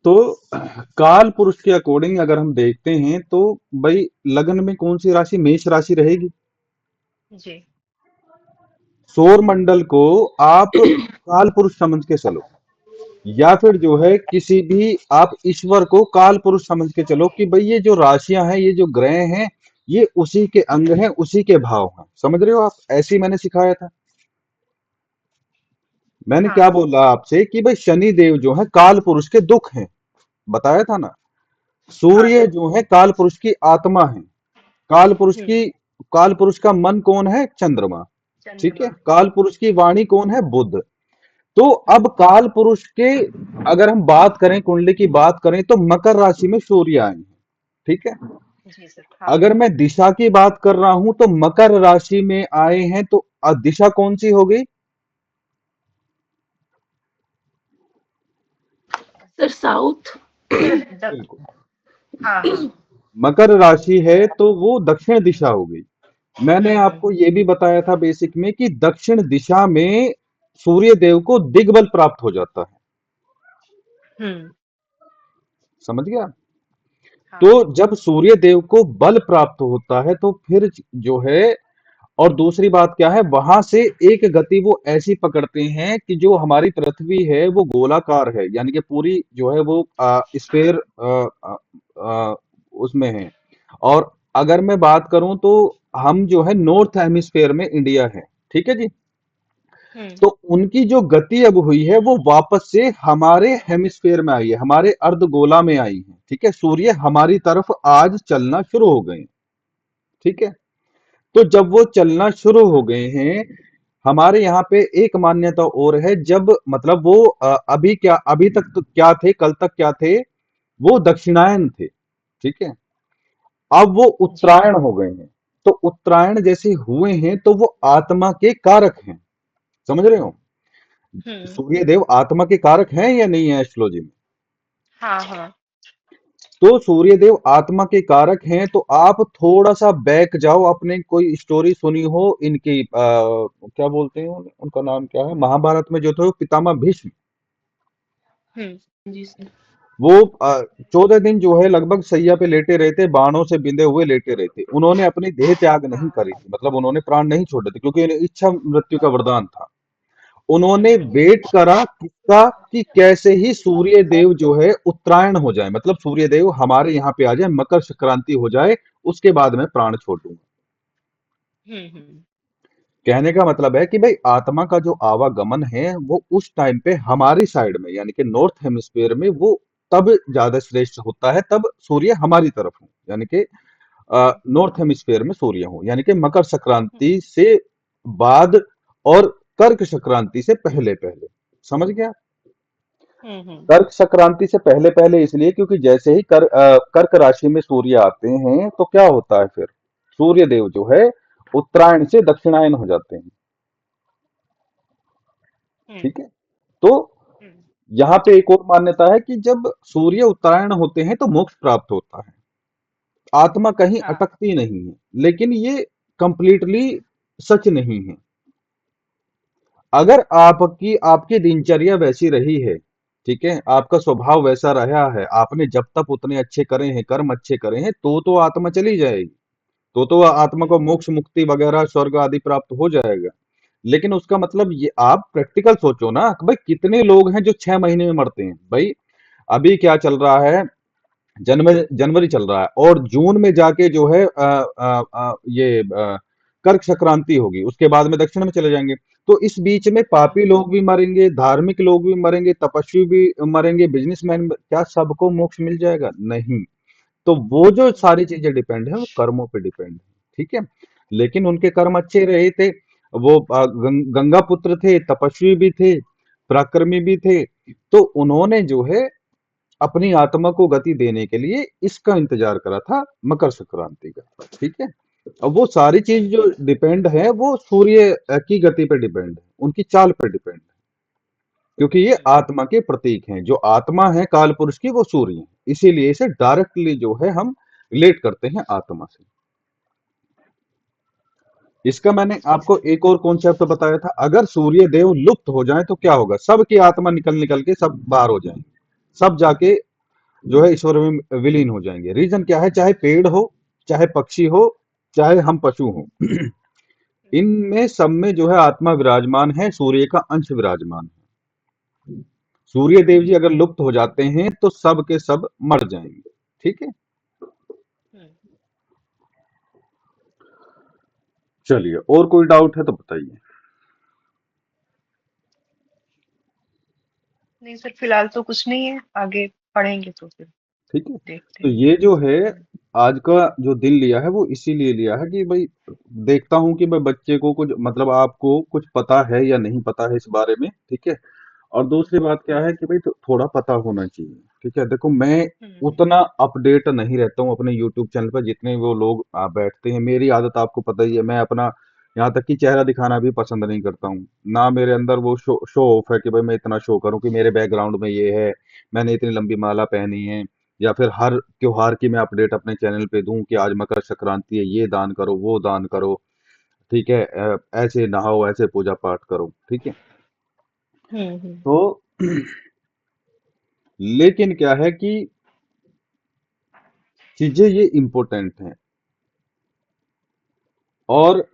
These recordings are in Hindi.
तो काल पुरुष के अकॉर्डिंग अगर हम देखते हैं तो भाई लग्न में कौन सी राशि, मेष राशि रहेगी। जी। सौर मंडल को आप काल पुरुष समझ के चलो, या फिर जो है किसी भी आप ईश्वर को काल पुरुष समझ के चलो कि भाई ये जो राशियां हैं, ये जो ग्रह हैं, ये उसी के अंग हैं, उसी के भाव हैं। समझ रहे हो आप, ऐसे ही मैंने सिखाया था। मैंने क्या हाँ। बोला आपसे कि भाई शनि देव जो है काल पुरुष के दुख हैं, बताया था ना। हाँ सूर्य सर। जो है काल पुरुष की आत्मा है। काल पुरुष हम्म। की काल पुरुष का मन कौन है, चंद्रमा। ठीक है, चंद्रमा। काल पुरुष की वाणी कौन है, बुध। तो अब हम्म। काल पुरुष के अगर हम बात करें, कुंडली की बात करें, तो मकर राशि में सूर्य आए हैं। ठीक है, जी सर। हाँ। अगर मैं दिशा की बात कर रहा हूं तो मकर राशि में आए हैं, तो दिशा कौन सी हो गई। Sir south. बिल्कुल, हाँ हाँ। मकर राशि है तो वो दक्षिण दिशा हो गई। मैंने आपको ये भी बताया था बेसिक में कि दक्षिण दिशा में सूर्य देव को दिग्बल प्राप्त हो जाता है। हम्म। समझ गया। हाँ। तो जब सूर्य देव को बल प्राप्त होता है तो फिर जो है, और दूसरी बात क्या है, वहां से एक गति वो ऐसी पकड़ते हैं कि जो हमारी पृथ्वी है वो गोलाकार है, यानी कि पूरी जो है वो स्फेयर उसमें है। और अगर मैं बात करूं तो हम जो है नॉर्थ हेमिस्फेयर में इंडिया है। ठीक है जी। हम्म। तो उनकी जो गति अब हुई है वो वापस से हमारे हेमिस्फेयर में आई है, हमारे अर्धगोला में आई है। ठीक है, सूर्य हमारी तरफ आज चलना शुरू हो गए हैं। ठीक है, तो जब वो चलना शुरू हो गए हैं, हमारे यहाँ पे एक मान्यता और है, जब मतलब वो अभी क्या, अभी तक तो क्या थे, कल तक क्या थे, वो दक्षिणायन थे। ठीक है, अब वो जी। उत्तरायण हो गए हैं। तो उत्तरायण जैसे हुए हैं तो वो आत्मा के कारक हैं। समझ रहे हो, हम्म। सूर्य देव आत्मा के कारक हैं या नहीं है एस्ट्रोलॉजी में। हाँ हाँ। तो सूर्य देव आत्मा के कारक हैं, तो आप थोड़ा सा बैक जाओ, अपने कोई स्टोरी सुनी हो इनकी, क्या बोलते हैं उनका नाम क्या है, महाभारत में जो थे वो पितामह भीष्म। जी सर। वो 14 दिन जो है लगभग सैया पे लेटे रहते, बाणों से बिंधे हुए लेटे रहते, उन्होंने अपनी देह त्याग नहीं हाँ। करी थी, मतलब उन्होंने प्राण नहीं छोड़े थे, क्योंकि इन्हें इच्छा मृत्यु का वरदान था। उन्होंने वेट करा किसका, कि कैसे ही सूर्य देव जो है उत्तरायण हो जाए, मतलब सूर्य देव हमारे यहाँ पे आ जाए, मकर संक्रांति हो जाए, उसके बाद मैं प्राण छोड़ दूंगा। हम्म। कहने का मतलब है कि भाई आत्मा का जो आवागमन है वो उस टाइम पे हमारी साइड में, यानी कि नॉर्थ हेमिस्फीयर में, वो तब ज्यादा श्रेष्ठ होता है, तब सूर्य हमारी तरफ हो, यानी कि नॉर्थ हेमिस्फीयर में सूर्य हो, यानी कि मकर संक्रांति से बाद और कर्क संक्रांति से पहले पहले। समझ गया। हम्म। कर्क संक्रांति से पहले पहले इसलिए क्योंकि जैसे ही कर्क राशि में सूर्य आते हैं तो क्या होता है, फिर सूर्य देव जो है उत्तरायण से दक्षिणायन हो जाते हैं। हम्म। ठीक है, तो हम्म। यहाँ पे एक और मान्यता है कि जब सूर्य उत्तरायण होते हैं तो मोक्ष प्राप्त होता है, आत्मा कहीं हाँ। अटकती नहीं है। लेकिन ये कंप्लीटली सच नहीं है। अगर आपकी आपकी दिनचर्या वैसी रही है, ठीक है, आपका स्वभाव वैसा रहा है, आपने जब तक उतने अच्छे करे हैं, कर्म अच्छे करे हैं, तो आत्मा चली जाएगी, तो आत्मा को हम्म। मोक्ष मुक्ति वगैरह स्वर्ग आदि प्राप्त हो जाएगा। लेकिन उसका मतलब ये आप प्रैक्टिकल सोचो ना कि भाई कितने लोग हैं जो 6 महीने में मरते हैं भाई। अभी क्या चल रहा है, जनवरी जनवरी चल रहा है, और जून में जाके जो है कर्क संक्रांति होगी, उसके बाद में दक्षिण में चले जाएंगे। तो इस बीच में हाँ। पापी लोग भी मरेंगे, धार्मिक लोग भी मरेंगे, तपस्वी भी मरेंगे, बिजनेसमैन, क्या सबको मोक्ष मिल जाएगा? नहीं। तो वो जो सारी चीजें डिपेंड है वो कर्मों पे डिपेंड है। ठीक है, लेकिन उनके कर्म अच्छे रहे थे, वो गंगा पुत्र थे, तपस्वी भी थे, पराक्रमी भी थे, तो उन्होंने जो है अपनी आत्मा को गति देने के लिए इसका इंतजार करा था, मकर संक्रांति का। ठीक है, अब वो सारी चीज जो डिपेंड है वो सूर्य की गति पे डिपेंड है, उनकी चाल पे डिपेंड है, क्योंकि ये हम्म। आत्मा के प्रतीक हैं। जो आत्मा है काल पुरुष की वो सूर्य है, इसीलिए इसे डायरेक्टली जो है हम रिलेट करते हैं आत्मा से। इसका मैंने आपको एक और कॉन्सेप्ट बताया था, अगर सूर्य देव लुप्त हो जाए तो क्या होगा, सबकी आत्मा निकल निकल के सब बाहर हो जाएंगे, सब जाके जो है ईश्वर में विलीन हो जाएंगे। रीजन क्या है, चाहे पेड़ हो, चाहे पक्षी हो, चाहे हम पशु हो, इनमें सब में जो है आत्मा विराजमान है, सूर्य का अंश विराजमान है। सूर्य देव जी अगर लुप्त हो जाते हैं तो सब के सब मर जाएंगे। ठीक है, हम्म। चलिए और कोई डाउट है तो बताइए। नहीं सर, फिलहाल तो कुछ नहीं है, आगे पढ़ेंगे तो फिर ठीक है, देखते तो हैं। ये जो है हम्म। आज का जो दिन लिया है वो इसीलिए लिया है कि भाई देखता हूं कि भाई बच्चे को कुछ मतलब आपको कुछ पता है या नहीं पता है इस बारे में। ठीक है, और दूसरी बात क्या हम्म। है कि भाई थोड़ा पता होना चाहिए। ठीक है, देखो मैं हम्म। उतना अपडेट नहीं रहता हूँ अपने यूट्यूब चैनल पर जितने वो लोग बैठते हैं। मेरी आदत आपको पता ही है, मैं अपना यहाँ तक कि चेहरा दिखाना भी पसंद नहीं करता हूँ। ना मेरे अंदर वो शो ऑफ है कि भाई मैं इतना शो करूँ कि मेरे बैकग्राउंड में ये है, मैंने इतनी लंबी माला पहनी है, या फिर हर त्योहार की मैं अपडेट अपने चैनल पे दूं कि आज मकर संक्रांति है, ये दान करो वो दान करो। ठीक है, ऐसे नहाओ, ऐसे पूजा पाठ करो। ठीक है, हम्म। तो लेकिन क्या है कि चीजें ये इम्पोर्टेंट हैं, और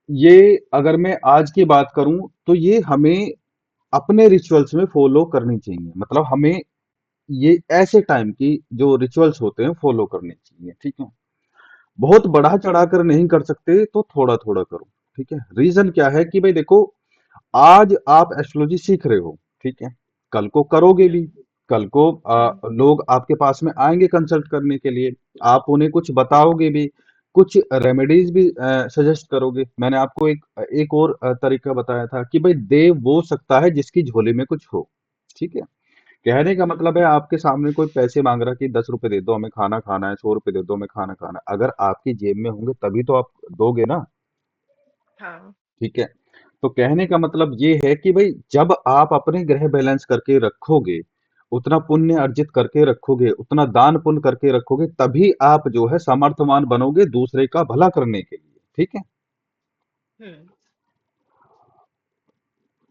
ये अगर मैं आज की बात करूं तो ये हमें अपने रिचुअल्स में फॉलो करनी चाहिए। मतलब हमें ये ऐसे टाइम की जो रिचुअल्स होते हैं फॉलो करने चाहिए। ठीक है, बहुत बढ़ा चढ़ाकर नहीं कर सकते तो थोड़ा थोड़ा करो। ठीक है, रीजन क्या है कि भाई देखो, आज आप एस्ट्रोलॉजी सीख रहे हो, ठीक है, कल को करोगे भी, हम्म। कल को हम्म। लोग आपके पास में आएंगे कंसल्ट करने के लिए, आप उन्हें कुछ बताओगे भी, कुछ रेमेडीज भी सजेस्ट करोगे। मैंने आपको एक एक और तरीका बताया था कि भाई दे वो सकता है जिसकी झोली में कुछ हो। ठीक है, कहने का हम्म। मतलब है आपके सामने कोई पैसे मांग रहा है कि 10 रुपए दे दो हमें खाना खाना है, 100 रुपए दे दो हमें खाना खाना है, अगर आपकी जेब में होंगे तभी तो आप दोगे ना। हाँ। ठीक है, तो कहने का मतलब ये है कि भाई जब आप अपने ग्रह बैलेंस करके रखोगे, उतना पुण्य अर्जित करके रखोगे, उतना दान पुण्य करके रखोगे, तभी आप जो है समर्थवान बनोगे दूसरे का भला करने के लिए। ठीक है, हम्म।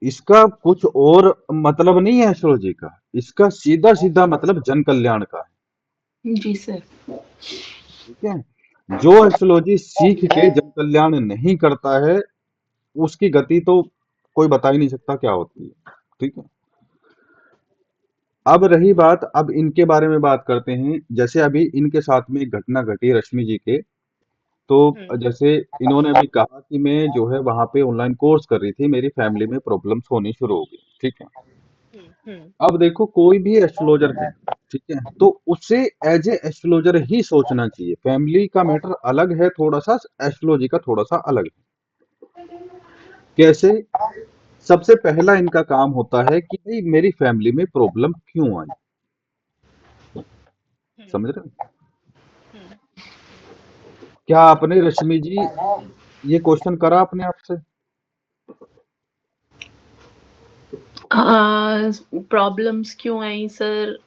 इसका कुछ और मतलब नहीं है एस्ट्रोलॉजी का, इसका सीधा सीधा मतलब जन कल्याण का है। जी सर। ठीक है, जो एस्ट्रोलॉजी सीख के जन कल्याण नहीं करता है उसकी गति तो कोई बता ही नहीं सकता क्या होती है। ठीक है, अब रही बात, अब इनके बारे में बात करते हैं। जैसे अभी इनके साथ में एक घटना घटी रश्मि जी के, तो हम्म। जैसे इन्होंने अभी कहा कि मैं जो है वहां पे ऑनलाइन कोर्स कर रही थी, मेरी फैमिली में प्रॉब्लम्स होनी शुरू हो गई। ठीक है, हम्म। अब देखो कोई भी एस्ट्रोलॉजर है, ठीक है, तो उसे एज ए एस्ट्रोलॉजर ही सोचना चाहिए। फैमिली का मैटर अलग है थोड़ा सा, एस्ट्रोलॉजी का थोड़ा सा अलग है। कैसे? सबसे पहला इनका काम होता है कि भाई मेरी फैमिली में प्रॉब्लम क्यों आई। हम्म। समझ रहे हो? हम्म। क्या आपने रश्मि जी ये क्वेश्चन करा अपने आप से? प्रॉब्लम्स क्यों आई सर?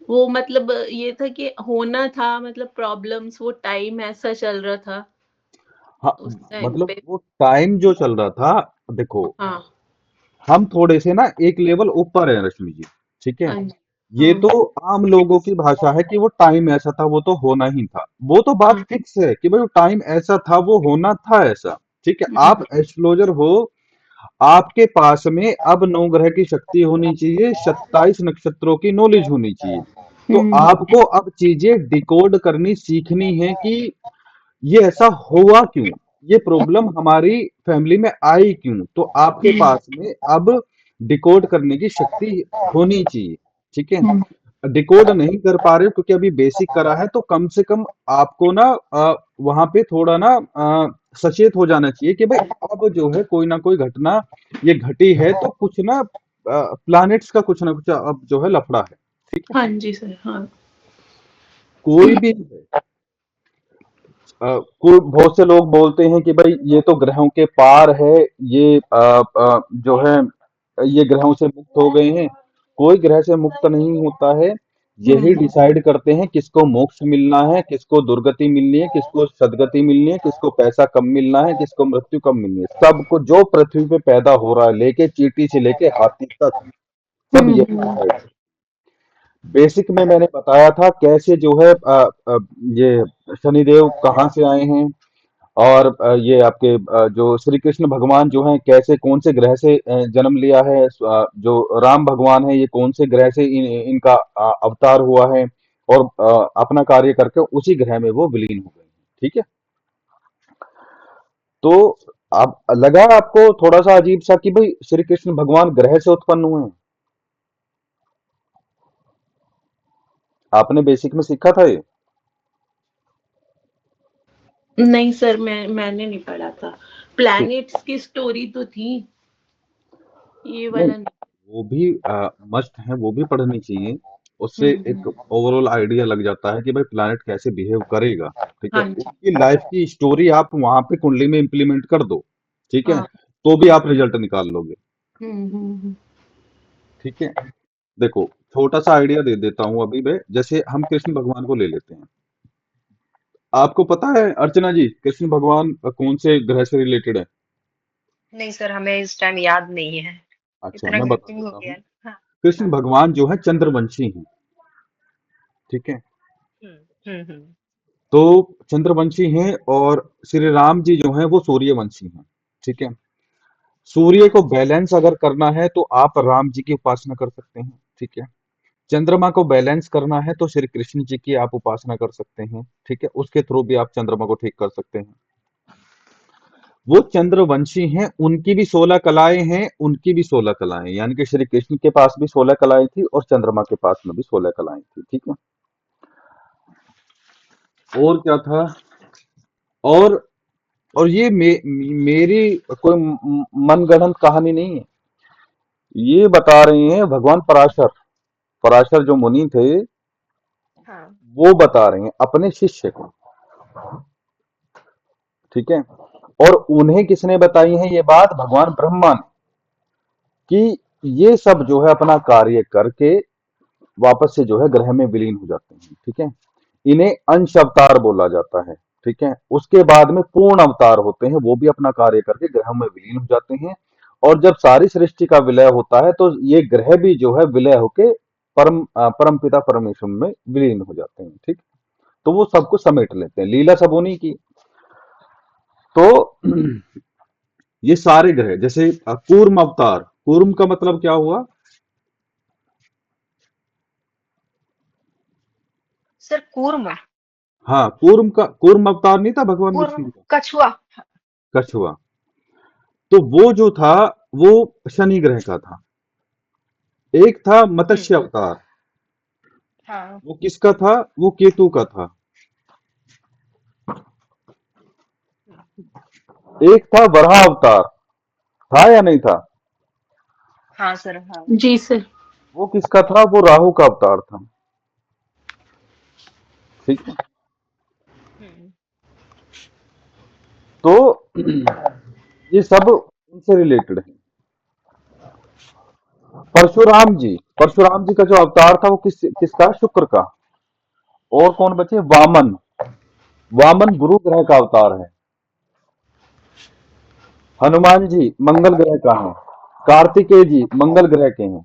वो मतलब ये था कि होना था, मतलब प्रॉब्लम्स, वो टाइम ऐसा चल रहा था हाँ, उस टाइम मतलब पे। वो टाइम जो चल रहा था, देखो हाँ। हम थोड़े से ना एक लेवल ऊपर है रश्मि जी। ठीक है, हाँ जी। ये हाँ। तो आम लोगों की भाषा है कि वो टाइम ऐसा था, वो तो होना ही था, वो तो बात हाँ। फिक्स है कि भाई वो टाइम ऐसा था, वो होना था ऐसा। ठीक है, आप हम्म। एस्ट्रोलॉजर हो, आपके पास में अब 9 ग्रह की शक्ति होनी चाहिए, 27 नक्षत्रों की नॉलेज होनी चाहिए। तो हम्म। आपको अब चीजें डिकोड करनी सीखनी है कि ये ऐसा हुआ क्यों, ये प्रॉब्लम हमारी फैमिली में आई क्यों। तो आपके पास में अब डिकोड करने की शक्ति होनी चाहिए। ठीक है, हम्म। डिकोड नहीं कर पा रहे हो क्योंकि अभी बेसिक करा है, तो कम से कम आपको ना वहां पे थोड़ा ना सचेत हो जाना चाहिए कि भाई अब जो है कोई ना कोई घटना ये घटी है, तो कुछ ना प्लैनेट्स का कुछ ना कुछ अब जो है लफड़ा है। ठीक है, हाँ जी सर। हाँ। कोई भी है, कोई बहुत से लोग बोलते हैं कि भाई ये तो ग्रहों के पार है, ये जो है ये ग्रहों से मुक्त हो गए हैं। कोई ग्रह से मुक्त नहीं होता है। यही हम्म डिसाइड करते हैं किसको मोक्ष मिलना है, किसको दुर्गति मिलनी है, किसको सदगति मिलनी है, किसको पैसा कम मिलना है, किसको मृत्यु कम मिलनी है। सबको जो पृथ्वी पे पैदा हो रहा है, लेके चींटी से लेके हाथी तक, सब यही हम्म डिसाइड। बेसिक में मैंने बताया था कैसे जो है ये शनिदेव कहाँ से आए हैं, और ये आपके जो श्री कृष्ण भगवान जो हैं कैसे कौन से ग्रह से जन्म लिया है, जो राम भगवान है ये कौन से ग्रह से इनका अवतार हुआ है, और अपना कार्य करके उसी ग्रह में वो विलीन हो गए हैं। ठीक है। तो अब लगा आपको थोड़ा सा अजीब सा कि भाई श्री कृष्ण भगवान ग्रह से उत्पन्न हुए हैं? आपने बेसिक में सीखा था ये? नहीं सर, मैंने नहीं पढ़ा था। ठीक। प्लैनेट्स की स्टोरी तो थी, ये नहीं, वाला नहीं। वो भी मस्ट है, वो भी पढ़नी चाहिए। उससे एक हम्म। ओवरऑल आइडिया लग जाता है कि भाई प्लैनेट कैसे बिहेव करेगा। ठीक है, हाँ जी। उसकी लाइफ की स्टोरी आप वहां पे कुंडली में इंप्लीमेंट कर दो। ठीक है, हाँ। तो भी आप रिजल्ट निकाल लोगे। हम्म। ठीक है। देखो, छोटा सा आइडिया दे देता हूँ अभी मैं। जैसे हम कृष्ण भगवान को ले लेते हैं। आपको पता है अर्चना जी, कृष्ण भगवान कौन से ग्रह से रिलेटेड है? नहीं सर, हमें इस टाइम याद नहीं है। अच्छा, इतना मैं बता ग्रुपिंग हो देता गया हूँ। है। हाँ। कृष्ण हाँ। भगवान जो है चंद्रवंशी हैं। ठीक है। हम्म। हम्म। तो चंद्रवंशी हैं, और श्री राम जी जो हैं वो सूर्यवंशी हैं। ठीक है। सूर्य हाँ। को बैलेंस अगर करना है तो आप राम जी की उपासना कर सकते हैं। ठीक है। चंद्रमा को बैलेंस करना है तो श्री कृष्ण जी की आप उपासना कर सकते हैं। ठीक है, उसके थ्रू भी आप चंद्रमा को ठीक कर सकते हैं। वो चंद्रवंशी हैं, उनकी भी 16 कलाएं हैं, उनकी भी 16 कलाएं, यानी कि श्री कृष्ण के पास भी 16 कलाएं थी और चंद्रमा के पास में भी 16 कलाएं थी। ठीक है। और क्या था? और और ये मेरी कोई मनगढ़ंत कहानी नहीं है। ये बता रहे हैं भगवान पराशर। पराशर जो मुनि थे, हाँ। वो बता रहे हैं अपने शिष्य को। ठीक है। और उन्हें किसने बताई है ये बात? भगवान ब्रह्मा ने। कि ये सब जो है अपना कार्य करके वापस से जो है ग्रह में विलीन हो जाते हैं। ठीक है। इन्हें अंश अवतार बोला जाता है। ठीक है। उसके बाद में पूर्ण अवतार होते हैं, वो भी अपना कार्य करके ग्रह में विलीन हो जाते हैं। और जब सारी सृष्टि का विलय होता है तो ये ग्रह भी जो है विलय होके परम पिता परमेश्वर में विलीन हो जाते हैं। ठीक। तो वो सबको समेट लेते हैं, लीला सब उन्हीं की। तो ये सारे ग्रह जैसे कूर्म अवतार, कूर्म का मतलब क्या हुआ? सर, कूर्म। हाँ, कूर्म अवतार नहीं था भगवान कूर्म, विष्णु का? कछुआ। कछुआ। तो वो जो था वो शनि ग्रह का था। एक था हम्म। मत्स्य अवतार, हाँ। वो किसका था? वो केतु का था। एक था वराह अवतार, था या नहीं था? हाँ सर। हाँ। जी सर। वो किसका था? वो राहु का अवतार था। ठीक है। हम्म। तो ये सब उनसे रिलेटेड है। परशुराम जी का जो अवतार था वो किसका? शुक्र का। और कौन बचे? वामन। वामन गुरु ग्रह का अवतार है। हनुमान जी मंगल ग्रह का है। कार्तिकेय जी मंगल ग्रह के हैं।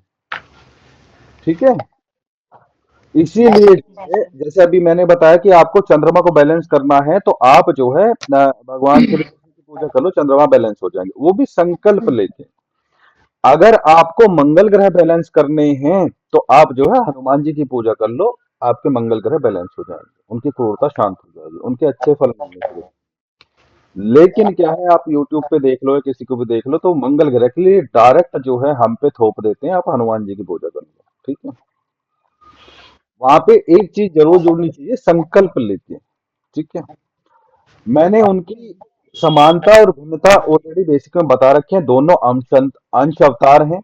ठीक है। इसीलिए जो जी है, सर। जैसे अभी मैंने बताया कि आपको चंद्रमा को बैलेंस करना है तो आप जो है भगवान श्री कृष्ण की पूजा कर लो, चंद्रमा बैलेंस हो जाएंगे, वो भी संकल्प लेके। अगर आपको मंगल ग्रह बैलेंस करने हैं तो आप जो है हनुमान जी की पूजा कर लो, आपके मंगल ग्रह बैलेंस हो जाएंगे, उनकी क्रूरता शांत हो जाएगी, उनके अच्छे फल मिलने शुरू। लेकिन क्या है, आप यूट्यूब पे देख लो या किसी को भी देख लो तो मंगल ग्रह के लिए डायरेक्ट जो है हम पे थोप देते हैं, आप हनुमान जी की पूजा कर लो। ठीक है। वहां पे एक चीज जरूर जुड़नी चाहिए, संकल्प लेके। ठीक है। मैंने उनकी समानता और भिन्नता ऑलरेडी बेसिक में बता रखे हैं। दोनों अंश अवतार हैं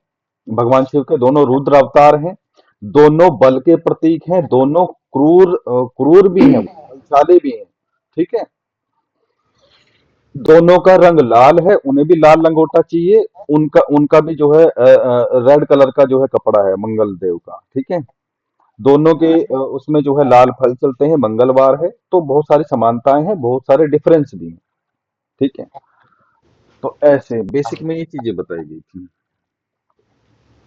भगवान शिव के, दोनों रुद्र अवतार हैं, दोनों बल के प्रतीक हैं, दोनों क्रूर भी हैं, बलशाली भी हैं। ठीक है। दोनों का रंग लाल है, उन्हें भी लाल लंगोटा चाहिए। उनका उनका भी जो है रेड कलर का जो है कपड़ा है मंगल देव का। ठीक है। दोनों के उसमें जो है लाल फल चलते हैं, मंगलवार है, तो बहुत सारी समानताएं हैं, बहुत सारे डिफरेंस भी हैं। ठीक है, तो ऐसे बेसिक में ये चीजें बताई गई थी।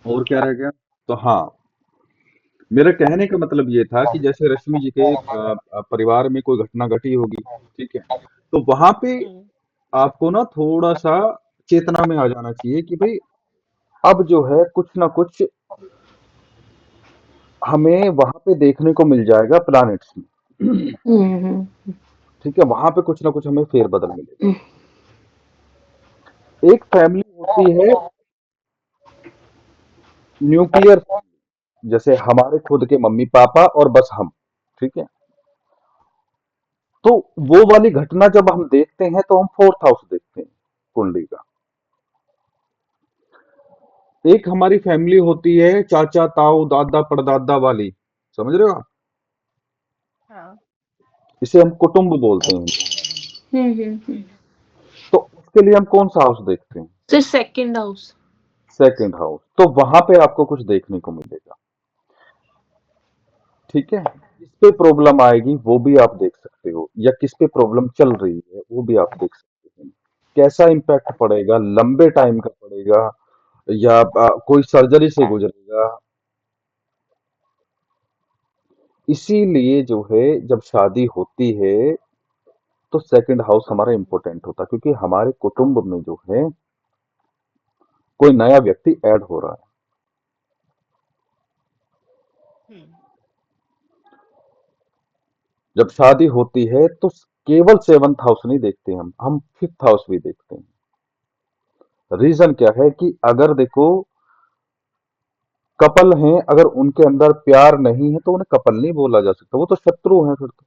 और क्या रह गया? तो हाँ, मेरा कहने का मतलब ये था कि जैसे रश्मि जी के परिवार में कोई घटना घटी होगी, ठीक है, तो वहां पे हुँ, आपको ना थोड़ा सा चेतना में आ जाना चाहिए कि भाई अब जो है कुछ ना कुछ हमें वहां पे देखने को मिल जाएगा प्लैनेट्स में। हम्म। ठीक है, वहां पे कुछ ना कुछ हमें फेरबदल मिलेगा। एक फैमिली होती है न्यूक्लियर, जैसे हमारे खुद के मम्मी पापा और बस हम। ठीक है, तो वो वाली घटना जब हम देखते हैं तो हम फोर्थ हाउस देखते हैं कुंडली का। एक हमारी फैमिली होती है चाचा ताऊ दादा परदादा वाली, समझ रहे हो आप? हाँ। इसे हम कुटुंब बोलते हैं। हम्म। तो उसके लिए हम कौन सा हाउस देखते हैं? Sir second house. Second house. तो वहां पे आपको कुछ देखने को मिलेगा। ठीक है, किस पे प्रॉब्लम आएगी वो भी आप देख सकते हो, या किस पे प्रॉब्लम चल रही है वो भी आप देख सकते हैं। कैसा इम्पैक्ट पड़ेगा, लंबे टाइम का पड़ेगा या कोई सर्जरी से गुजरेगा। इसीलिए जो है जब शादी होती है तो सेकंड हाउस हमारा इंपॉर्टेंट होता है, क्योंकि हमारे कुटुंब में जो है कोई नया व्यक्ति ऐड हो रहा है। हुँ, जब शादी होती है तो केवल सेवंथ हाउस नहीं देखते हम फिफ्थ हाउस भी देखते हैं। रीजन क्या है कि अगर देखो कपल हैं, अगर उनके अंदर प्यार नहीं है तो उन्हें कपल नहीं बोला जा सकता, वो तो शत्रु हैं फिर तो।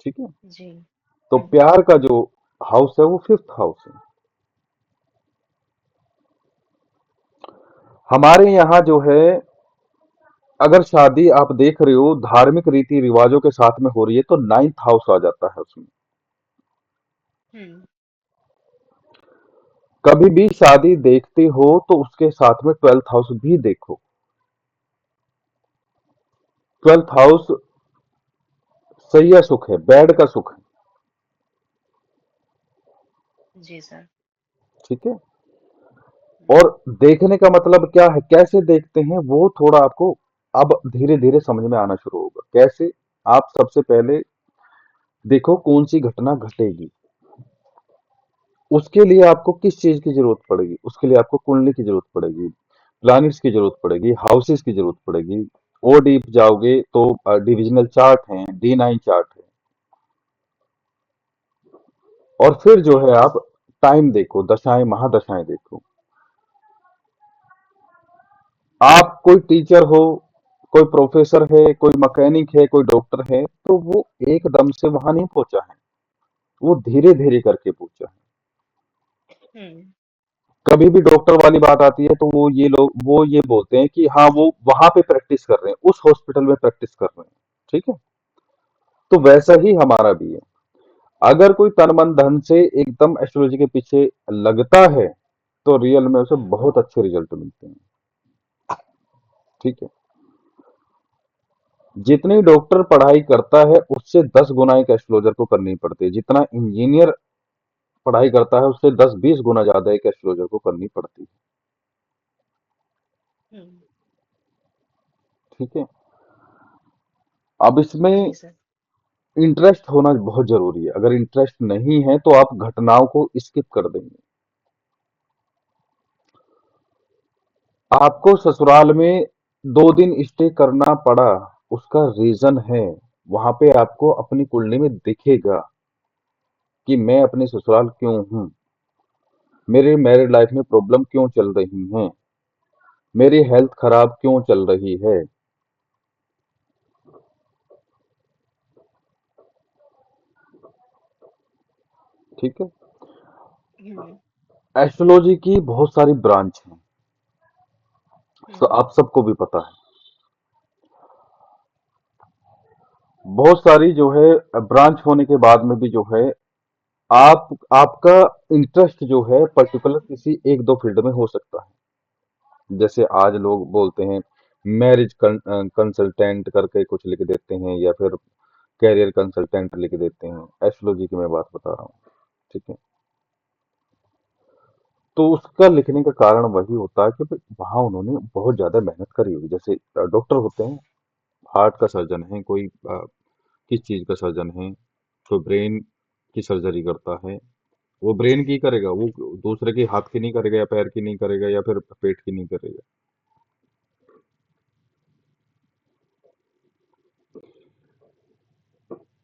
ठीक है, जी। तो हुँ, प्यार का जो हाउस है वो फिफ्थ हाउस है। हमारे यहाँ जो है अगर शादी आप देख रहे हो धार्मिक रीति रिवाजों के साथ में हो रही है तो नाइन्थ हाउस आ जाता है उसमें। हुँ, कभी भी शादी देखते हो तो उसके साथ में ट्वेल्थ हाउस भी देखो। ट्वेल्थ हाउस सही है, सुख है, बैड का सुख है। जी सर। ठीक है, हुँ, और देखने का मतलब क्या है, कैसे देखते हैं वो थोड़ा आपको अब धीरे धीरे समझ में आना शुरू होगा। कैसे? आप सबसे पहले देखो कौन सी घटना घटेगी, उसके लिए आपको किस चीज की जरूरत पड़ेगी। उसके लिए आपको कुंडली की जरूरत पड़ेगी, प्लैनेट्स की जरूरत पड़ेगी, हाउसेस की जरूरत पड़ेगी। और डीप जाओगे तो डिविजनल चार्ट है, D9 चार्ट है। और फिर जो जी। है आप टाइम देखो, दशाएं महादशाएं देखो। आप कोई टीचर हो, कोई प्रोफेसर है, कोई मैकेनिक है, कोई डॉक्टर है, तो वो एकदम से वहां नहीं पहुंचा है, वो धीरे धीरे करके पहुंचा है। हुँ, कभी भी डॉक्टर वाली बात आती है तो वो ये बोलते हैं कि हाँ वो वहां पे प्रैक्टिस कर रहे हैं, उस हॉस्पिटल में प्रैक्टिस कर रहे हैं। ठीक है, तो वैसा ही हमारा भी है। अगर कोई तन मन धन से एकदम एस्ट्रोलॉजी के पीछे लगता है तो रियल में उसे हुँ, बहुत अच्छे रिजल्ट मिलते हैं। ठीक है, जितनी डॉक्टर पढ़ाई करता है उससे 10 गुना एक एस्ट्रोलॉजर को करनी पड़ती है, जितना इंजीनियर पढ़ाई करता है उससे 10-20 गुना ज्यादा एक एस्ट्रोलॉजर को करनी पड़ती है। हुँ, ठीक है, अब इसमें जी सर। इंटरेस्ट होना बहुत जरूरी है। अगर इंटरेस्ट नहीं है तो आप घटनाओं को स्किप कर देंगे। आपको ससुराल में 2 दिन स्टे करना पड़ा, उसका रीजन है, वहां पे आपको अपनी कुंडली में दिखेगा कि मैं अपने ससुराल क्यों हूँ, मेरे मैरिड लाइफ में प्रॉब्लम क्यों चल रही हैं, मेरी हेल्थ खराब क्यों चल रही है। ठीक है, हुँ, एस्ट्रोलॉजी की बहुत सारी ब्रांच हैं, तो हुँ, आप सबको भी पता है। बहुत सारी जो है ब्रांच होने के बाद में भी जो है आपका इंटरेस्ट जो है पर्टिकुलर किसी एक दो फील्ड में हो सकता है। जैसे आज लोग बोलते हैं मैरिज कंसल्टेंट करके कुछ लिख देते हैं, या फिर कैरियर कंसल्टेंट लिख देते हैं। एस्ट्रोलॉजी की मैं बात बता रहा हूँ, ठीक है। तो उसका लिखने का कारण वही होता है कि भाई वहाँ उन्होंने बहुत ज्यादा मेहनत करी होगी। जैसे डॉक्टर होते हैं, हार्ट का सर्जन है कोई, किस चीज का सर्जन है, कोई ब्रेन की सर्जरी करता है, वो ब्रेन की करेगा, वो दूसरे के हाथ की नहीं करेगा, या पैर की नहीं करेगा, या फिर पेट की नहीं करेगा।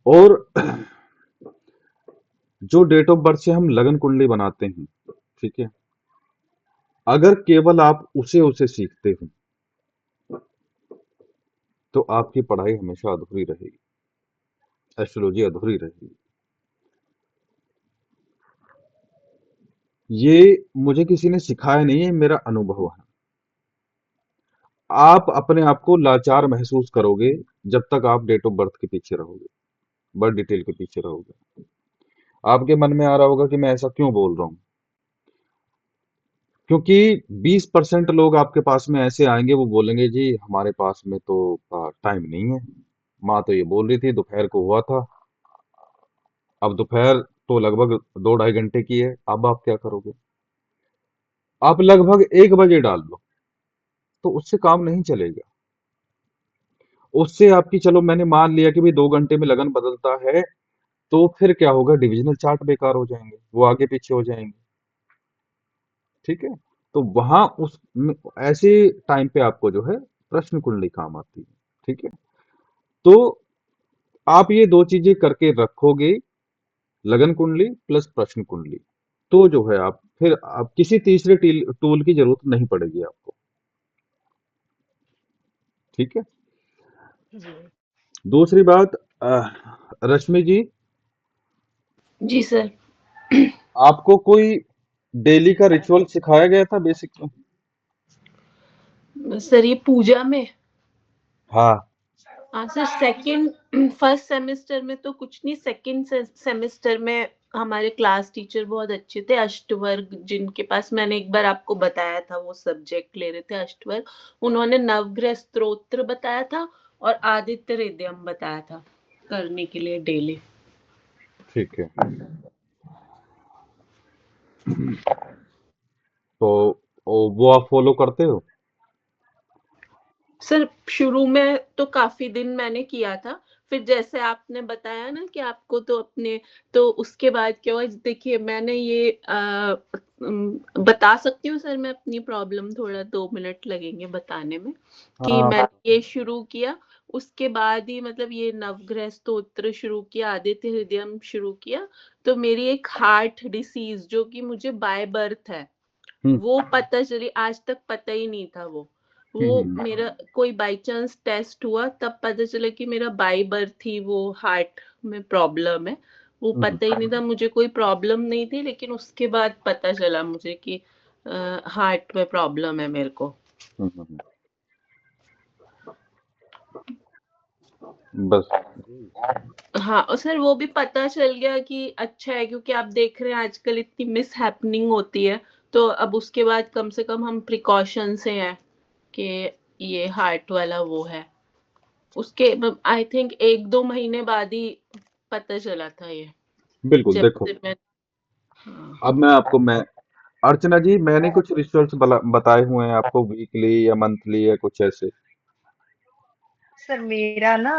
और जो डेट ऑफ बर्थ से हम लगन कुंडली बनाते हैं, ठीक है, अगर केवल आप उसे उसे सीखते हो तो आपकी पढ़ाई हमेशा अधूरी रहेगी, एस्ट्रोलॉजी अधूरी रहेगी। ये मुझे किसी ने सिखाया नहीं है, मेरा अनुभव है। आप अपने आप को लाचार महसूस करोगे जब तक आप डेट ऑफ बर्थ के पीछे रहोगे, बर्थ डिटेल के पीछे रहोगे। आपके मन में आ रहा होगा कि मैं ऐसा क्यों बोल रहा हूँ, क्योंकि 20% लोग आपके पास में ऐसे आएंगे, वो बोलेंगे जी हमारे पास में तो टाइम नहीं है, माँ तो ये बोल रही थी दोपहर को हुआ था, अब दोपहर तो लगभग 2 ढाई घंटे की है, अब आप क्या करोगे। आप लगभग 1 बजे डाल लो, तो उससे काम नहीं चलेगा। उससे आपकी, चलो मैंने मान लिया कि भाई 2 घंटे में लगन बदलता है, तो फिर क्या होगा, डिविजनल चार्ट बेकार हो जाएंगे, वो आगे पीछे हो जाएंगे, ठीक है। तो वहां ऐसे टाइम पे आपको जो है प्रश्न कुंडली काम आती है, ठीक है। तो आप ये दो चीजें करके रखोगे, लगन कुंडली प्लस प्रश्न कुंडली, तो जो है आप फिर आप किसी तीसरे टूल की जरूरत नहीं पड़ेगी आपको, ठीक है। जी। दूसरी बात, रश्मि जी, जी सर। आपको कोई डेली का रिचुअल सिखाया गया था बेसिक में? सर ये पूजा में, हाँ। हाँ सर, सेकंड फर्स्ट सेमेस्टर में तो कुछ नहीं, सेकंड सेमेस्टर में हमारे क्लास टीचर बहुत अच्छे थे, अष्टवर्ग, जिनके पास मैंने एक बार आपको बताया था, वो सब्जेक्ट ले रहे थे अष्टवर्ग। उन्होंने नवग्रह स्तोत्र बताया था और आदित्य हृदयम बताया था करने के लिए डेली। ठीक है। तो वो आप फॉलो करते हो? सर शुरू में तो काफी दिन मैंने किया था, फिर जैसे आपने बताया ना कि आपको तो अपने, तो उसके बाद क्या हुआ, देखिए मैंने ये बता सकती हूँ सर मैं अपनी प्रॉब्लम, थोड़ा 2 मिनट लगेंगे बताने में, कि हाँ। मैंने ये शुरू किया, उसके बाद ही मतलब ये नवग्रह स्तोत्र शुरू किया, आदित्य हृदयम शुरू किया, तो मेरी एक हार्ट डिसीज जो कि मुझे बाय बर्थ है, हम्म वो पता चली, आज तक पता ही नहीं था वो हम्म मेरा कोई बाय चांस टेस्ट हुआ तब पता चला कि मेरा बाय बर्थ ही वो हार्ट में प्रॉब्लम है। वो हम्म पता ही नहीं था, मुझे कोई प्रॉब्लम नहीं थी, लेकिन उसके बाद पता चला मुझे कि हार्ट में प्रॉब्लम है मेरे को। हम्म। बस। हाँ, और सर वो भी पता चल गया कि अच्छा है, क्योंकि आप देख रहे हैं आजकल इतनी मिस हैपनिंग होती है, तो अब उसके बाद कम से कम हम प्रिकॉशन से हैं कि ये हार्ट वाला वो है। उसके आई थिंक 1-2 महीने बाद ही पता चला था ये, बिल्कुल, जब देखो, से मैं, हाँ। अब मैं अर्चना जी, मैंने कुछ रिचुअल्स बताए हुए हैं आपको, वीकली या मंथली या कुछ ऐसे। सर मेरा ना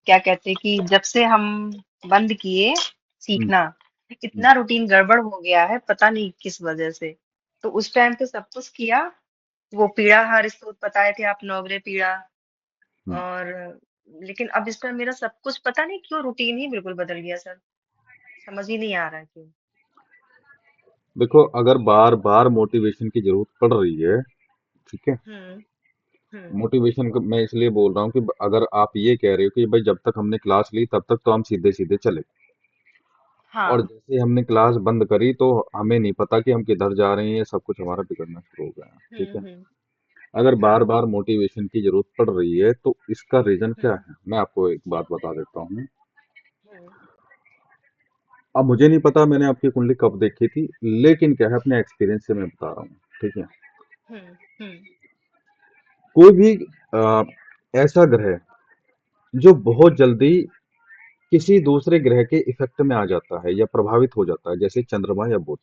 क्या कहते हैं कि जब से हम बंद किए हम्म सीखना, हम्म इतना रूटीन गड़बड़ हो गया है, पता नहीं किस वजह से। तो उस टाइम पे सब कुछ किया, वो पीड़ाहार स्तोत्र बताए थे आप, नवग्रह पीड़ा, हम्म। और लेकिन अब इस टाइम मेरा सब कुछ पता नहीं क्यों रूटीन ही बिल्कुल बदल गया सर, समझ ही नहीं आ रहा है क्यों। देखो, अगर बार बार मोटिवेशन की जरूरत पड़ रही है, ठीक है, हम्म। हम्म। मोटिवेशन मैं इसलिए बोल रहा हूँ कि अगर आप ये कह रहे हो कि भाई जब तक हमने क्लास ली तब तक तो हम सीधे सीधे चले, और हाँ। जैसे हमने क्लास बंद करी तो हमें नहीं पता कि हम किधर जा रहे हैं, ये सब कुछ हमारा बिगड़ना शुरू हो गया, ठीक है। हम्म। अगर बार हाँ। बार मोटिवेशन की जरूरत पड़ रही है तो इसका रीजन क्या हम्म। है, मैं आपको एक बात बता देता हूँ। हम्म। अब मुझे नहीं पता मैंने आपकी कुंडली कब देखी थी, लेकिन क्या है, अपने एक्सपीरियंस से मैं बता रहा हूँ, ठीक है। हम्म। हम्म। कोई भी अ, ऐसा ग्रह जो बहुत जल्दी किसी दूसरे ग्रह के इफेक्ट में आ जाता है या प्रभावित हो जाता है, जैसे चंद्रमा या बुध,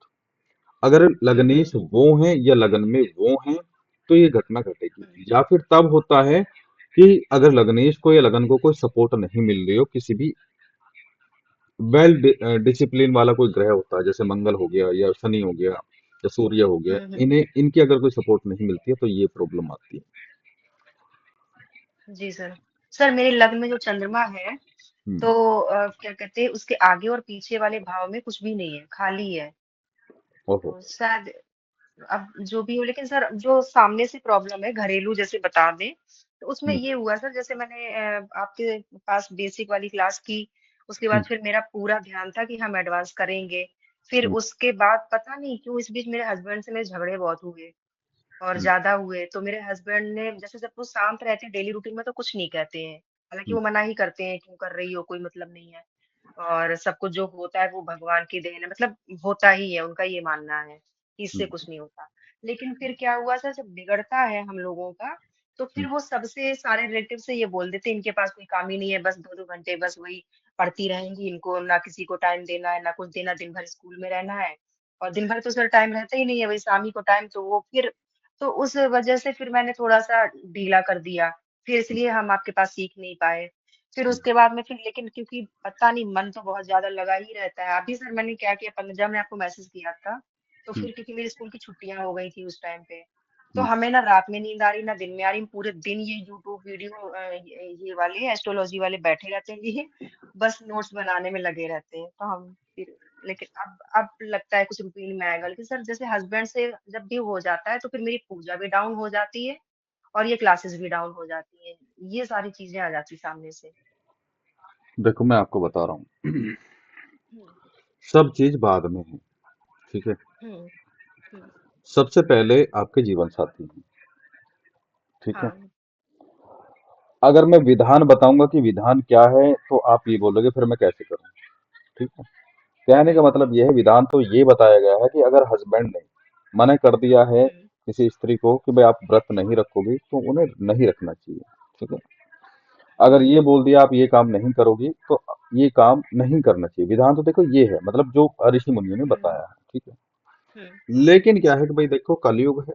अगर हम्म लग्नेश वो हैं या लगन में वो हैं, तो ये घटना हम्म घटेगी। या फिर तब होता है कि अगर लग्नेश को या लगन को कोई सपोर्ट नहीं मिल रही हो, किसी भी वेल डिसिप्लिन वाला कोई ग्रह होता है, जैसे मंगल हो गया या शनि हो गया या सूर्य हो गया, हम्म। इन्हें इनकी अगर कोई सपोर्ट नहीं मिलती है तो ये प्रॉब्लम आती है। जी सर। सर मेरे लग्न में जो चंद्रमा है, हम्म। तो क्या कहते हैं, उसके आगे और पीछे वाले भाव में कुछ भी नहीं है, खाली है। ओहो। तो शायद अब जो भी हो, लेकिन सर जो सामने से प्रॉब्लम है घरेलू जैसे बता दें, तो उसमें हम्म। ये हुआ सर, जैसे मैंने आपके पास बेसिक वाली क्लास की, उसके बाद हम्म। फिर मेरा पूरा ध्यान था कि हम एडवांस करेंगे। फिर हम्म। उसके बाद पता नहीं क्यों इस बीच मेरे हस्बैंड से मेरे झगड़े बहुत हुए और हम्म। ज्यादा हुए। तो मेरे हस्बैंड ने, जैसे जब वो शांत रहते हैं डेली रूटीन में तो कुछ नहीं कहते हैं, हालांकि हम्म। वो मना ही करते हैं, क्यों कर रही हो, कोई मतलब नहीं है, और सब कुछ जो होता है वो भगवान की देन है, मतलब होता ही है, उनका ये मानना है कि इससे हम्म। कुछ नहीं होता। लेकिन फिर क्या हुआ सर, जब बिगड़ता है हम लोगों का, तो फिर हम्म। वो सबसे सारे रिलेटिव से ये बोल देते हैं, इनके पास कोई काम ही नहीं है, बस 2-2 घंटे बस वही पढ़ती रहेंगी, इनको ना किसी को टाइम देना है ना कुछ देना, दिन भर स्कूल में रहना है। और दिन भर तो सर टाइम रहता ही नहीं है, वही शाम ही को टाइम, तो वो फिर, तो उस वजह से फिर मैंने थोड़ा सा ढीला कर दिया, फिर इसलिए हम आपके पास सीख नहीं पाए। फिर हम्म। उसके बाद में फिर, लेकिन क्योंकि पता नहीं मन तो बहुत ज्यादा लगा ही रहता है। अभी सर मैंने क्या किया, जब मैं आपको मैसेज किया था, तो हम्म। फिर क्योंकि मेरी स्कूल की छुट्टियां हो गई थी उस टाइम पे, तो हम्म। हमें ना रात में नींद आ रही ना दिन में आ रही, हम पूरे दिन ये यूट्यूब वीडियो ये वाले एस्ट्रोलॉजी वाले बैठे रहते हैं जी, बस नोट्स बनाने में लगे रहते हैं। तो हम फिर, लेकिन अब लगता है कुछ रूटीन में आएगा। लेकिन सर जैसे हस्बैंड से जब भी हो जाता है, तो फिर मेरी पूजा भी डाउन हो जाती है और ये क्लासेस भी डाउन हो जाती हैं, ये सारी चीजें आ जाती सामने से। देखो मैं आपको बता रहा हूँ, हुँ, सब चीज बाद में है। ठीक है। हुँ, हुँ, सबसे पहले आपके जीवन साथी हैं। ठीक है। हाँ, अगर मैं विधान बताऊंगा कि विधान क्या है तो आप ये बोलोगे फिर मैं कैसे करूं। ठीक है। कहने का मतलब यह है, विधान तो ये बताया गया है कि अगर हस्बैंड ने मना कर दिया है हुँ, किसी स्त्री को कि भाई आप व्रत नहीं रखोगी, तो उन्हें नहीं रखना चाहिए। ठीक है। अगर हुँ, ये बोल दिया आप ये काम नहीं करोगी, तो ये काम नहीं करना चाहिए। विधान तो देखो ये है, मतलब जो ऋषि मुनियों ने हुँ, बताया है। ठीक है। हुँ, लेकिन क्या है कि भाई देखो कलयुग है।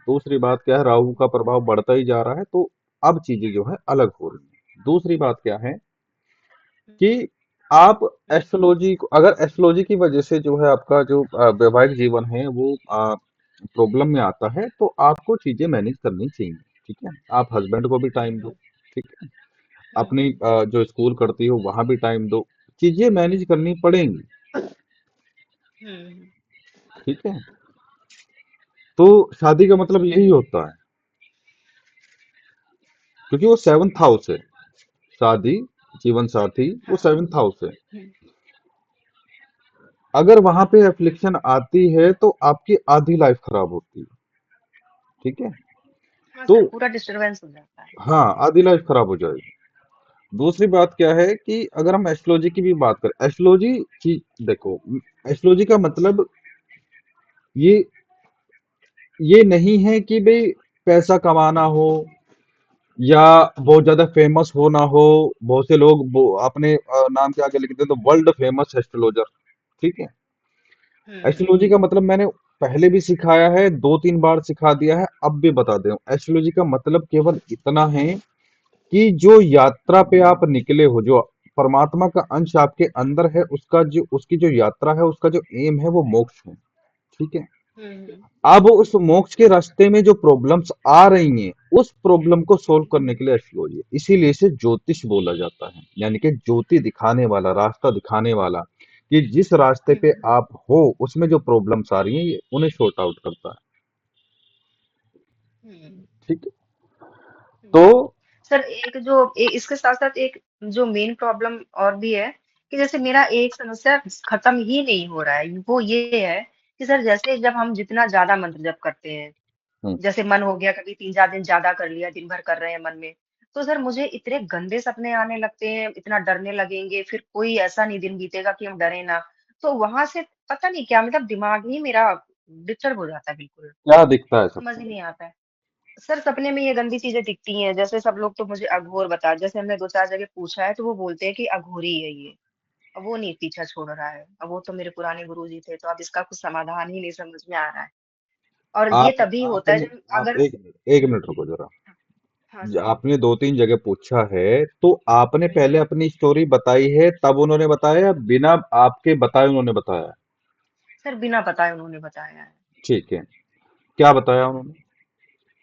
दूसरी बात क्या है, राहु का प्रभाव बढ़ता ही जा रहा है, तो अब चीजें जो है अलग हो रही हैं। दूसरी बात क्या है हुँ, कि आप हुँ, एस्ट्रोलॉजी को, अगर एस्ट्रोलॉजी की वजह से जो है आपका जो वैवाहिक जीवन है वो प्रॉब्लम में आता है, तो आपको चीजें मैनेज करनी चाहिए। ठीक है। आप हस्बैंड को भी टाइम दो। हुँ, ठीक है। हुँ, अपनी हुँ, जो स्कूल करती हो वहां भी टाइम दो। चीजें मैनेज करनी पड़ेंगी। हुँ, ठीक है। तो शादी का मतलब यही होता है, क्योंकि वो सेवंथ हाउस है। शादी, जीवन साथी, वो हाँ, सेवंथ हाउस है। हुँ, अगर वहां पे एफ्लिक्शन आती है तो आपकी आधी लाइफ खराब होती है। ठीक है। हाँ तो सर, पूरा डिस्टर्बेंस हो जाता है। हाँ, आधी लाइफ खराब हो जाएगी। दूसरी बात क्या है कि अगर हम एस्ट्रोलॉजी की भी बात करें, एस्ट्रोलॉजी की, देखो, एस्ट्रोलॉजी का मतलब ये ये नहीं है कि भाई पैसा कमाना हो या बहुत ज्यादा फेमस होना हो। बहुत से लोग अपने नाम के आगे लिखते हैं तो वर्ल्ड फेमस एस्ट्रोलॉजर। ठीक है। हुँ, एस्ट्रोलॉजी का मतलब मैंने पहले भी सिखाया है, 2-3 बार सिखा दिया है, अब भी बता दे रहा हूँ। एस्ट्रोलॉजी का मतलब केवल इतना है कि जो यात्रा पे आप निकले हो, जो परमात्मा का अंश आपके अंदर है, उसका जो, उसकी जो यात्रा है, उसका जो एम है वो मोक्ष है। ठीक है। हुँ, अब उस मोक्ष के रास्ते में जो प्रॉब्लम्स आ रही हैं, उस प्रॉब्लम को सोल्व करने के लिए एस्ट्रोलॉजी है। इसीलिए इसे ज्योतिष बोला जाता है, यानी कि ज्योति दिखाने वाला, रास्ता दिखाने वाला, कि जिस रास्ते पे हुँ, आप हो उसमें जो प्रॉब्लम्स आ रही हैं, ये उन्हें सॉर्ट आउट करता है। हुँ, ठीक है। तो हुँ। सर एक जो इसके साथ साथ एक जो मेन प्रॉब्लम और भी है, कि जैसे मेरा एक समस्या खत्म ही नहीं हो रहा है, वो ये है कि सर जैसे जब हम जितना ज्यादा मंत्र जप करते हैं, हम्म, जैसे मन हो गया कभी 3-4 दिन ज्यादा कर लिया, दिन भर कर रहे हैं मन में, तो सर मुझे इतने गंदे सपने आने लगते हैं, इतना डरने लगेंगे, फिर कोई ऐसा नहीं दिन बीतेगा कि हम डरे ना। तो वहां से पता नहीं क्या, मतलब दिमाग ही मेरा डिस्टर्ब हो जाता है बिल्कुल, क्या दिखता है समझ सपने ही में? नहीं आता है। सर सपने में ये गंदी चीजें दिखती हैं, जैसे सब लोग तो मुझे अघोर बता, जैसे हमने 2-4 जगह पूछा है तो वो बोलते हैं कि अघोरी है ये। अब वो नहीं पीछा छोड़ रहा है, अब वो तो मेरे पुराने गुरुजी थे, तो अब इसका कुछ समाधान ही नहीं समझ में आ रहा है। और ये आप तभी होता है आपने जब आप अगर एक मिनट रुको जरा। हाँ सर। आपने 2-3 जगह पूछा है, तो आपने पहले अपनी स्टोरी बताई है तब उन्होंने बताया, या बिना आपके बताए उन्होंने बताया? सर बिना बताए उन्होंने बताया है। ठीक है, क्या बताया उन्होंने?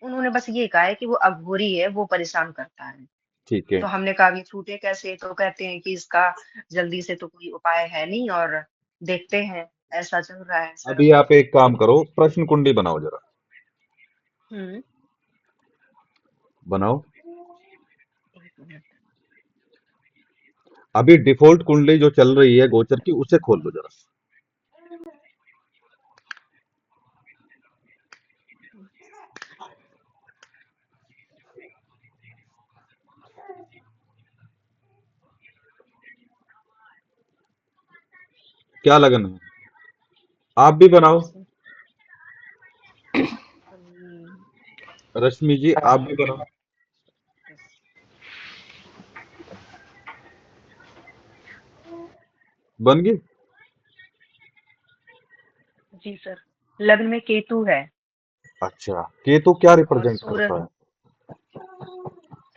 उन्होंने बस ये कहा है कि वो अघोरी है, वो परेशान करता है। ठीक है। तो हमने कहा अभी छूटे कैसे, तो कहते हैं कि इसका जल्दी से तो कोई उपाय है नहीं, और देखते हैं, ऐसा चल रहा है सर अभी अभी। आप एक काम करो, प्रश्न कुंडी बनाओ जरा। हम्म। बनाओ। 1 मिनट। अभी डिफॉल्ट कुंडली जो चल रही है गोचर की, उसे खोल लो जरा। क्या लगन है? आप भी बनाओ। बस, अभी, रश्मि जी आप भी बनाओ। बस। बन गई? जी सर। लग्न में केतु है अच्छा, केतु क्या और रिप्रेजेंट सूर्य करता है?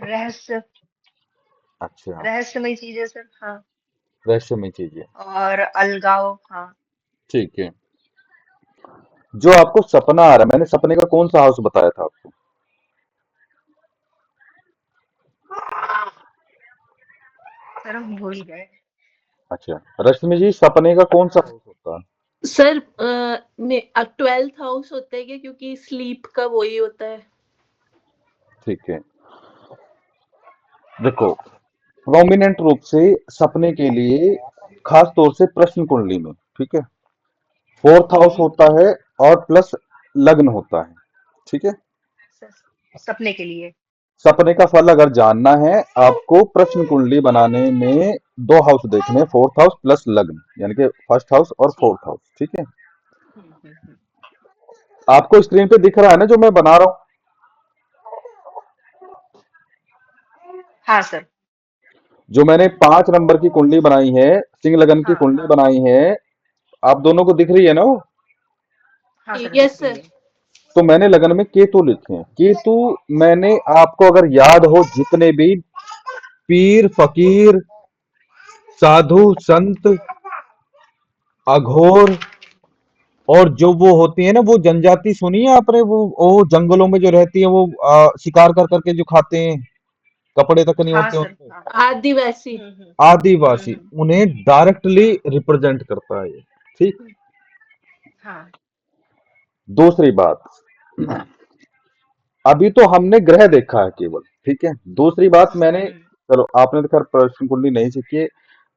रहस्य, अच्छा, रहस्यमय चीजें सर, हाँ। रहस्यमय चीजें। और अलगाव, हाँ। ठीक है। जो आपको सपना आ रहा है, मैंने सपने का कौन सा हाउस बताया था आपको? सर हम भूल गए। अच्छा, रश्मि जी सपने का कौन सा हाउस होता है? सर में 12th हाउस होता है क्या, क्योंकि स्लीप का वही होता है। ठीक है, देखो, प्रोमिनेंट रूप से सपने के लिए, खास तौर से प्रश्न कुंडली में, ठीक है, फोर्थ हाउस हम्म। होता है और प्लस लग्न होता है। ठीक है। सर सपने के लिए। सपने का फल अगर जानना है आपको, प्रश्न कुंडली बनाने में दो हाउस देखने हैं, फोर्थ हाउस प्लस लग्न, यानी कि फर्स्ट हाउस और जी। Fourth house. ठीक है। हम्म। आपको स्क्रीन पे दिख रहा है ना जो मैं बना रहा हूं? हाँ सर। जो मैंने 5 नंबर की कुंडली बनाई है, सिंह लगन की हाँ कुंडली हाँ। बनाई है, आप दोनों को दिख रही है ना वो? हाँ सर दिख यस रही सर। है। तो मैंने लगन में केतु लिखे हैं। केतु, मैंने आपको अगर याद हो, जितने भी पीर फकीर, साधु संत, अघोर, और जो वो होती है ना, वो जनजाति सुनी है आपने, वो जंगलों में जो रहती है, वो शिकार कर करके जो खाते हैं, कपड़े तक नहीं हाँ होते सर, उनके, हाँ। आदिवासी। आदिवासी, हम्म। उन्हें डायरेक्टली रिप्रेजेंट करता है ये। ठीक। हम्म। हाँ। दूसरी बात, अभी तो हमने ग्रह देखा है केवल, ठीक है। दूसरी बात, मैंने, हम्म। चलो आपने तो खैर प्रश्न कुंडली नहीं सीखी है।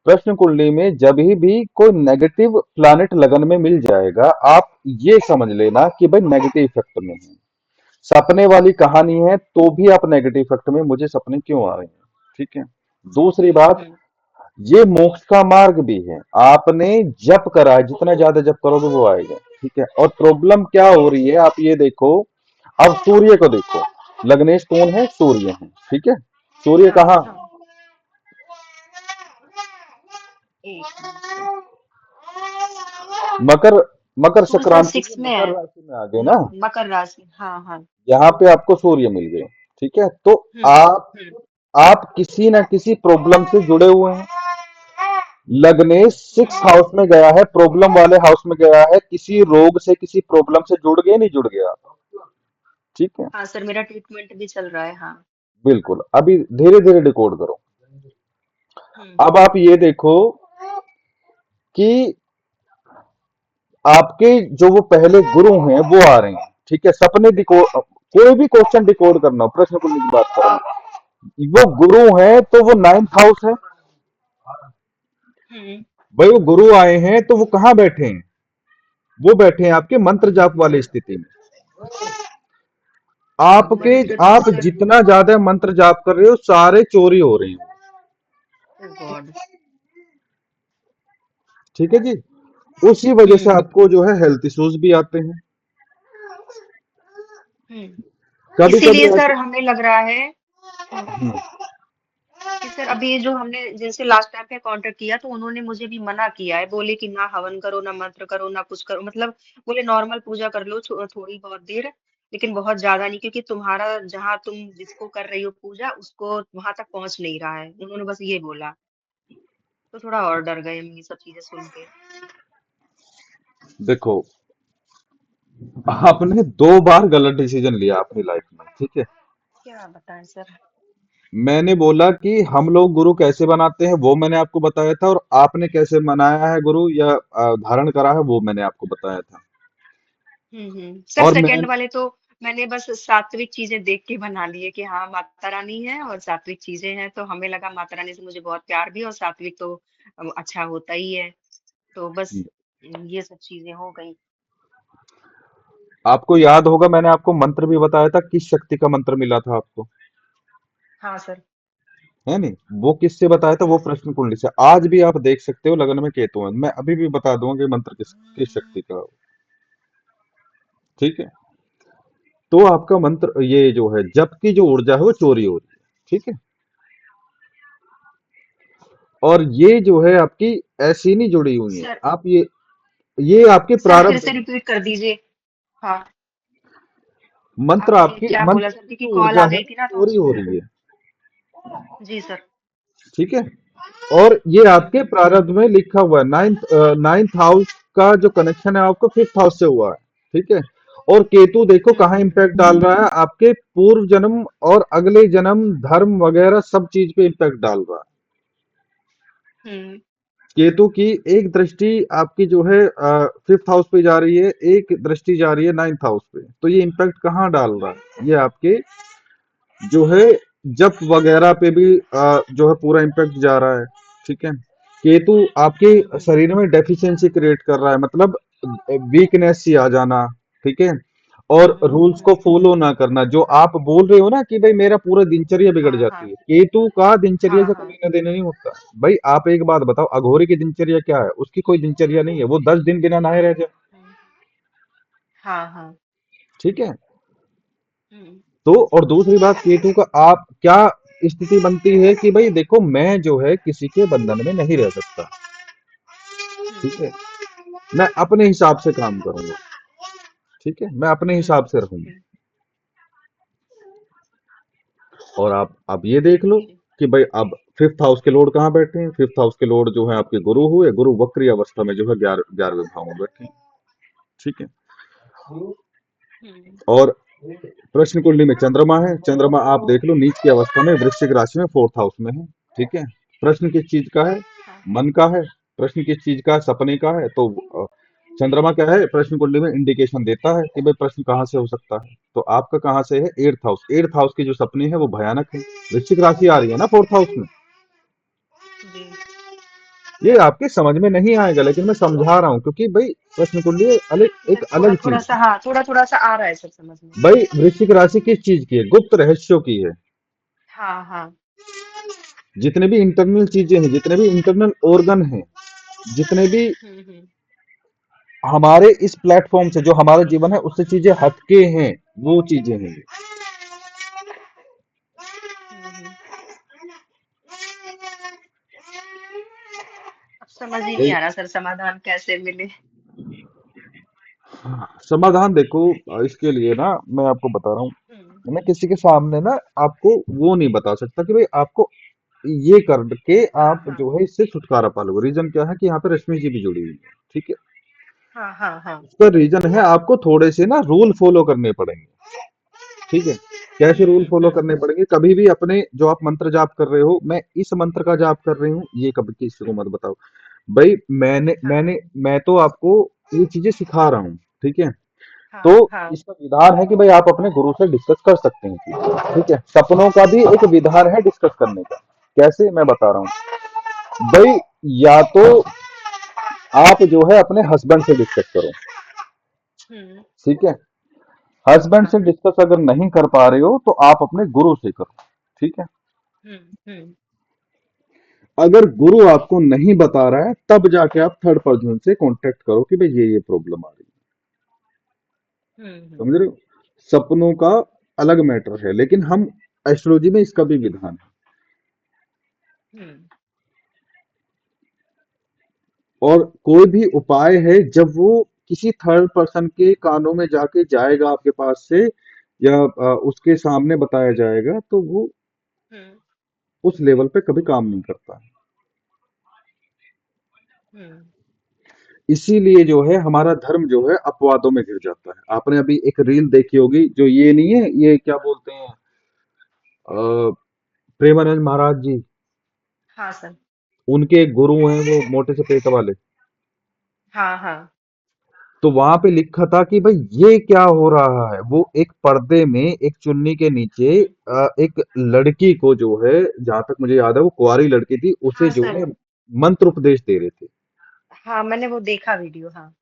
प्रश्न कुंडली में जब भी कोई नेगेटिव प्लैनेट लगन में मिल जाएगा, आप ये समझ लेना कि भाई नेगेटिव इफेक्ट में है। सपने वाली कहानी है तो भी आप नेगेटिव इफेक्ट में, मुझे सपने क्यों आ रहे हैं? ठीक है। दूसरी बात, हम्म। ये मोक्ष का मार्ग भी है। आपने जप करा है, जितना ज्यादा जप करोगे वो आएगा। ठीक है। और प्रॉब्लम क्या हो रही है, आप ये देखो, अब सूर्य को देखो, लग्नेश कौन है? सूर्य है। ठीक है। सूर्य हाँ कहाँ? हाँ। 1 मिनट सर। मकर, मकर सूर्य सर संक्रांति के 6 में है। मकर राशि में आ गए ना, मकर राशि, हाँ हाँ। यहाँ पे आपको सूर्य मिल गए। ठीक है। तो हम्म। आप हम्म। आप किसी ना किसी प्रॉब्लम से जुड़े हुए हैं। लग्नेश सिक्स हम्म। हाउस में गया है, प्रॉब्लम वाले हाउस में गया है, किसी रोग से, किसी प्रॉब्लम से जुड़ गए, नहीं जुड़ गया? ठीक है। हाँ सर, मेरा ट्रीटमेंट भी चल रहा है, हाँ। बिल्कुल। अभी धीरे धीरे डिकोड करो। हम्म। अब आप ये देखो कि आपके जो वो पहले गुरु हैं वो आ रहे हैं। ठीक है। सपने डिकोड, कोई भी क्वेश्चन डिकोड करना हो, प्रश्न कुंडली की बात करें, वो गुरु है तो वो 9th हाउस है। हम्म। भाई वो गुरु आए हैं तो वो कहाँ बैठे हैं? वो बैठे हैं आपके मंत्र जाप वाली स्थिति में। आपके, मंत्र तो आप सर। जितना ज्यादा मंत्र जाप कर रहे हो, सारे चोरी हो रहे हैं। ओ गॉड। ठीक है जी। उसी वजह से हम्म। आपको जो है हेल्थ इश्यूज भी आते हैं। हम्म। कभी कभी इसीलिए ऐसे। सर हमें लग रहा है हम्म, कि सर अभी ये जो हमने जिनसे लास्ट टाइम पे कांटेक्ट किया तो उन्होंने मुझे भी मना किया है, बोले कि ना हवन करो, ना मंत्र करो, ना कुछ करो, मतलब बोले नॉर्मल पूजा कर लो थोड़ी बहुत देर, लेकिन बहुत ज्यादा नहीं, क्योंकि तुम्हारा जहाँ तुम जिसको कर रही हो पूजा उसको वहां तक पहुंच नहीं रहा है, उन्होंने बस ये बोला। तो थोड़ा और डर गए हम ये सब चीजें सुन के। देखो, आपने 2 बार गलत डिसीजन लिया अपनी लाइफ में, ठीक है। क्या बताएं सर। मैंने बोला कि हम लोग गुरु कैसे बनाते हैं वो मैंने आपको बताया था, और आपने कैसे मनाया है गुरु या धारण करा है वो मैंने आपको बताया था। सर और मैं सेकंड वाले तो मैंने बस सात्विक चीजें देख के बना लिए कि हाँ माता रानी है और सात्विक चीजें हैं, तो हमें लगा माता रानी से मुझे बहुत प्यार भी है और सात्विक तो अच्छा होता ही है, तो बस ये सब चीजें हो गई। आपको याद होगा मैंने आपको मंत्र भी बताया था, किस शक्ति का मंत्र मिला था आपको, हाँ सर। है नहीं? वो किससे बताया था? वो सर। प्रश्न कुंडली से। आज भी आप देख सकते हो लगन में केतु है, मैं अभी भी बता दूंगा कि मंत्र किस किस शक्ति का हो, ठीक है। तो आपका मंत्र ये जो है जप की जो ऊर्जा है वो चोरी हो रही है, ठीक है। और ये जो है आपकी ऐसी नहीं जुड़ी हुई है, सर आप ये आपके सर फिर प्रारब्ध से है। रिपीट कर दीजिए। हाँ। मंत्र आपने आपकी क्या बोला मंत्र सर, की क्योंकि जो कॉल ऊर्जा आ है गई थी ना वो तो चोरी हो उसमें। रही है, जी सर। ठीक है। और ये आपके हम्म। प्रारब्ध में लिखा हुआ है, नाइन्थ हाउस का जो कनेक्शन है आपको फिफ्थ हाउस से हुआ है, ठीक है। और केतु देखो कहाँ हम्म। इंपैक्ट डाल रहा है, आपके पूर्व जन्म और अगले जन्म धर्म वगैरह सब चीज पे इंपैक्ट डाल रहा है। हम्म। केतु की एक दृष्टि आपकी जो है फिफ्थ हाउस पे जा रही है, एक दृष्टि जा रही है नाइन्थ हाउस पे, तो ये इंपैक्ट कहाँ डाल रहा है? ये आपके जो है जप वगैरह पे भी जो है पूरा इम्पैक्ट जा रहा है, ठीक है। केतु आपके हम्म। शरीर में डेफिशिएंसी क्रिएट कर रहा है, मतलब वीकनेस सी आ जाना, ठीक है। और रूल्स को फॉलो ना करना, जो आप बोल रहे हो ना कि भाई मेरा पूरा दिनचर्या बिगड़ हाँ जाती हाँ। है, केतु का दिनचर्या हाँ से कोई हाँ। लेना देना नहीं होता। भाई आप एक बात बताओ, अघोरी की दिनचर्या क्या है? उसकी कोई दिनचर्या नहीं है, वो 10 दिन बिना नहाए रह जाए, हम्म। हाँ हाँ। ठीक है। हम्म। तो और दूसरी बात, केतु का आप क्या स्थिति बनती है कि भाई देखो मैं जो है किसी के बंधन में नहीं रह सकता, ठीक हम्म। है। मैं अपने हिसाब से काम करूंगा, ठीक है, मैं अपने हिसाब से रहूंगा। हम्म। और आप अब ये देख लो जी। कि भाई अब फिफ्थ हाउस के लॉर्ड कहाँ बैठे हैं? फिफ्थ हाउस के लॉर्ड जो है आपके गुरु हुए, गुरु वक्री अवस्था में जो है 11वें भाव में बैठे हैं, ठीक है। हम्म। और प्रश्न कुंडली में चंद्रमा है, चंद्रमा आप देख लो नीच की अवस्था में वृश्चिक राशि में फोर्थ हाउस में है, ठीक है। प्रश्न किस चीज का है? हाँ। मन का है। प्रश्न किस चीज का है? सपने का है। तो चंद्रमा क्या है प्रश्न कुंडली में? इंडिकेशन देता है कि भाई प्रश्न कहाँ से हो सकता है। तो आपका कहाँ से है? Eighth house. एट्थ हाउस की जो सपने है वो भयानक है। वृश्चिक राशि आ रही है ना फोर्थ हाउस में। जी। ये आपके समझ में नहीं आएगा, लेकिन मैं समझा रहा हूँ क्योंकि भाई प्रश्न कुंडली एक सर थोड़ा अलग थोड़ा चीज सा, है। हाँ थोड़ा थोड़ा सा आ रहा है सर समझ में। भाई वृश्चिक राशि किस चीज की है? गुप्त रहस्यों की है। हाँ हाँ। जितने भी इंटरनल चीजें हैं, जितने भी इंटरनल ऑर्गन हैं, जितने भी हम्म। हमारे इस प्लेटफॉर्म से जो हमारा जीवन है उससे चीजें हटके हैं, वो चीजें हैं। हम्म। अब समझ ही नहीं ये आ रहा सर समाधान कैसे मिले। समाधान देखो, इसके लिए ना मैं आपको बता रहा हूँ, हम्म। मैं किसी के सामने ना आपको वो नहीं बता सकता कि भाई आपको ये करके हाँ आप हाँ। जो है इससे छुटकारा पा लो। रीजन क्या है कि यहाँ पे रश्मि जी भी जुड़ी हुई है, ठीक है। हाँ हाँ। हाँ। उसका रीजन है आपको थोड़े से ना रूल फॉलो करने पड़ेंगे, ठीक है। कैसे रूल फॉलो करने पड़ेंगे? कभी भी अपने जो आप मंत्र जाप कर रहे हो, मैं इस मंत्र का जाप कर रही हूँ ये कभी किसी को मत बताओ। भाई मैंने हाँ। मैंने मैं तो आपको ये चीजें सिखा रहा हूँ, ठीक है। तो हाँ। हाँ। इसका विधान है कि भाई आप अपने गुरु से डिस्कस कर सकते हैं चीजें, ठीक है। सपनों का भी एक विधान है डिस्कस करने का। कैसे? मैं बता रहा हूँ भाई। या तो आप जो है अपने हस्बैंड से डिस्कस करो, हम्म। ठीक है। हस्बैंड हाँ। से डिस्कस अगर नहीं कर पा रहे हो तो आप अपने गुरु से करो, ठीक है। हम्म। अगर गुरु आपको नहीं बता रहा है तब जाके आप थर्ड पर्सन से कांटेक्ट करो कि भाई ये प्रॉब्लम आ रही है, हम्म। समझ रहे हो? सपनों का अलग मैटर है, लेकिन हम एस्ट्रोलॉजी में इसका भी विधान है। हम्म और कोई भी उपाय है जब वो किसी थर्ड पर्सन के कानों में जाके जाएगा आपके पास से, या उसके सामने बताया जाएगा, तो वो हम्म उस लेवल पे कभी काम नहीं करता है। हम्म इसीलिए जो है हमारा धर्म जो है अपवादों में घिर जाता है। आपने अभी एक रील देखी होगी, जो ये नहीं है, ये क्या बोलते हैं, प्रेमानंद महाराज जी, हाँ सर। उनके एक गुरु हैं वो मोटे से पेट वाले। हाँ हाँ। तो वहां पे लिखा था कि भाई ये क्या हो रहा है, वो एक पर्दे में एक चुन्नी के नीचे हम्म एक लड़की को जो है, जहां तक मुझे याद है वो कुंवारी लड़की थी, उसे हाँ जो सर। है मंत्र उपदेश दे रहे थे। हाँ मैंने वो देखा वीडियो। हाँ।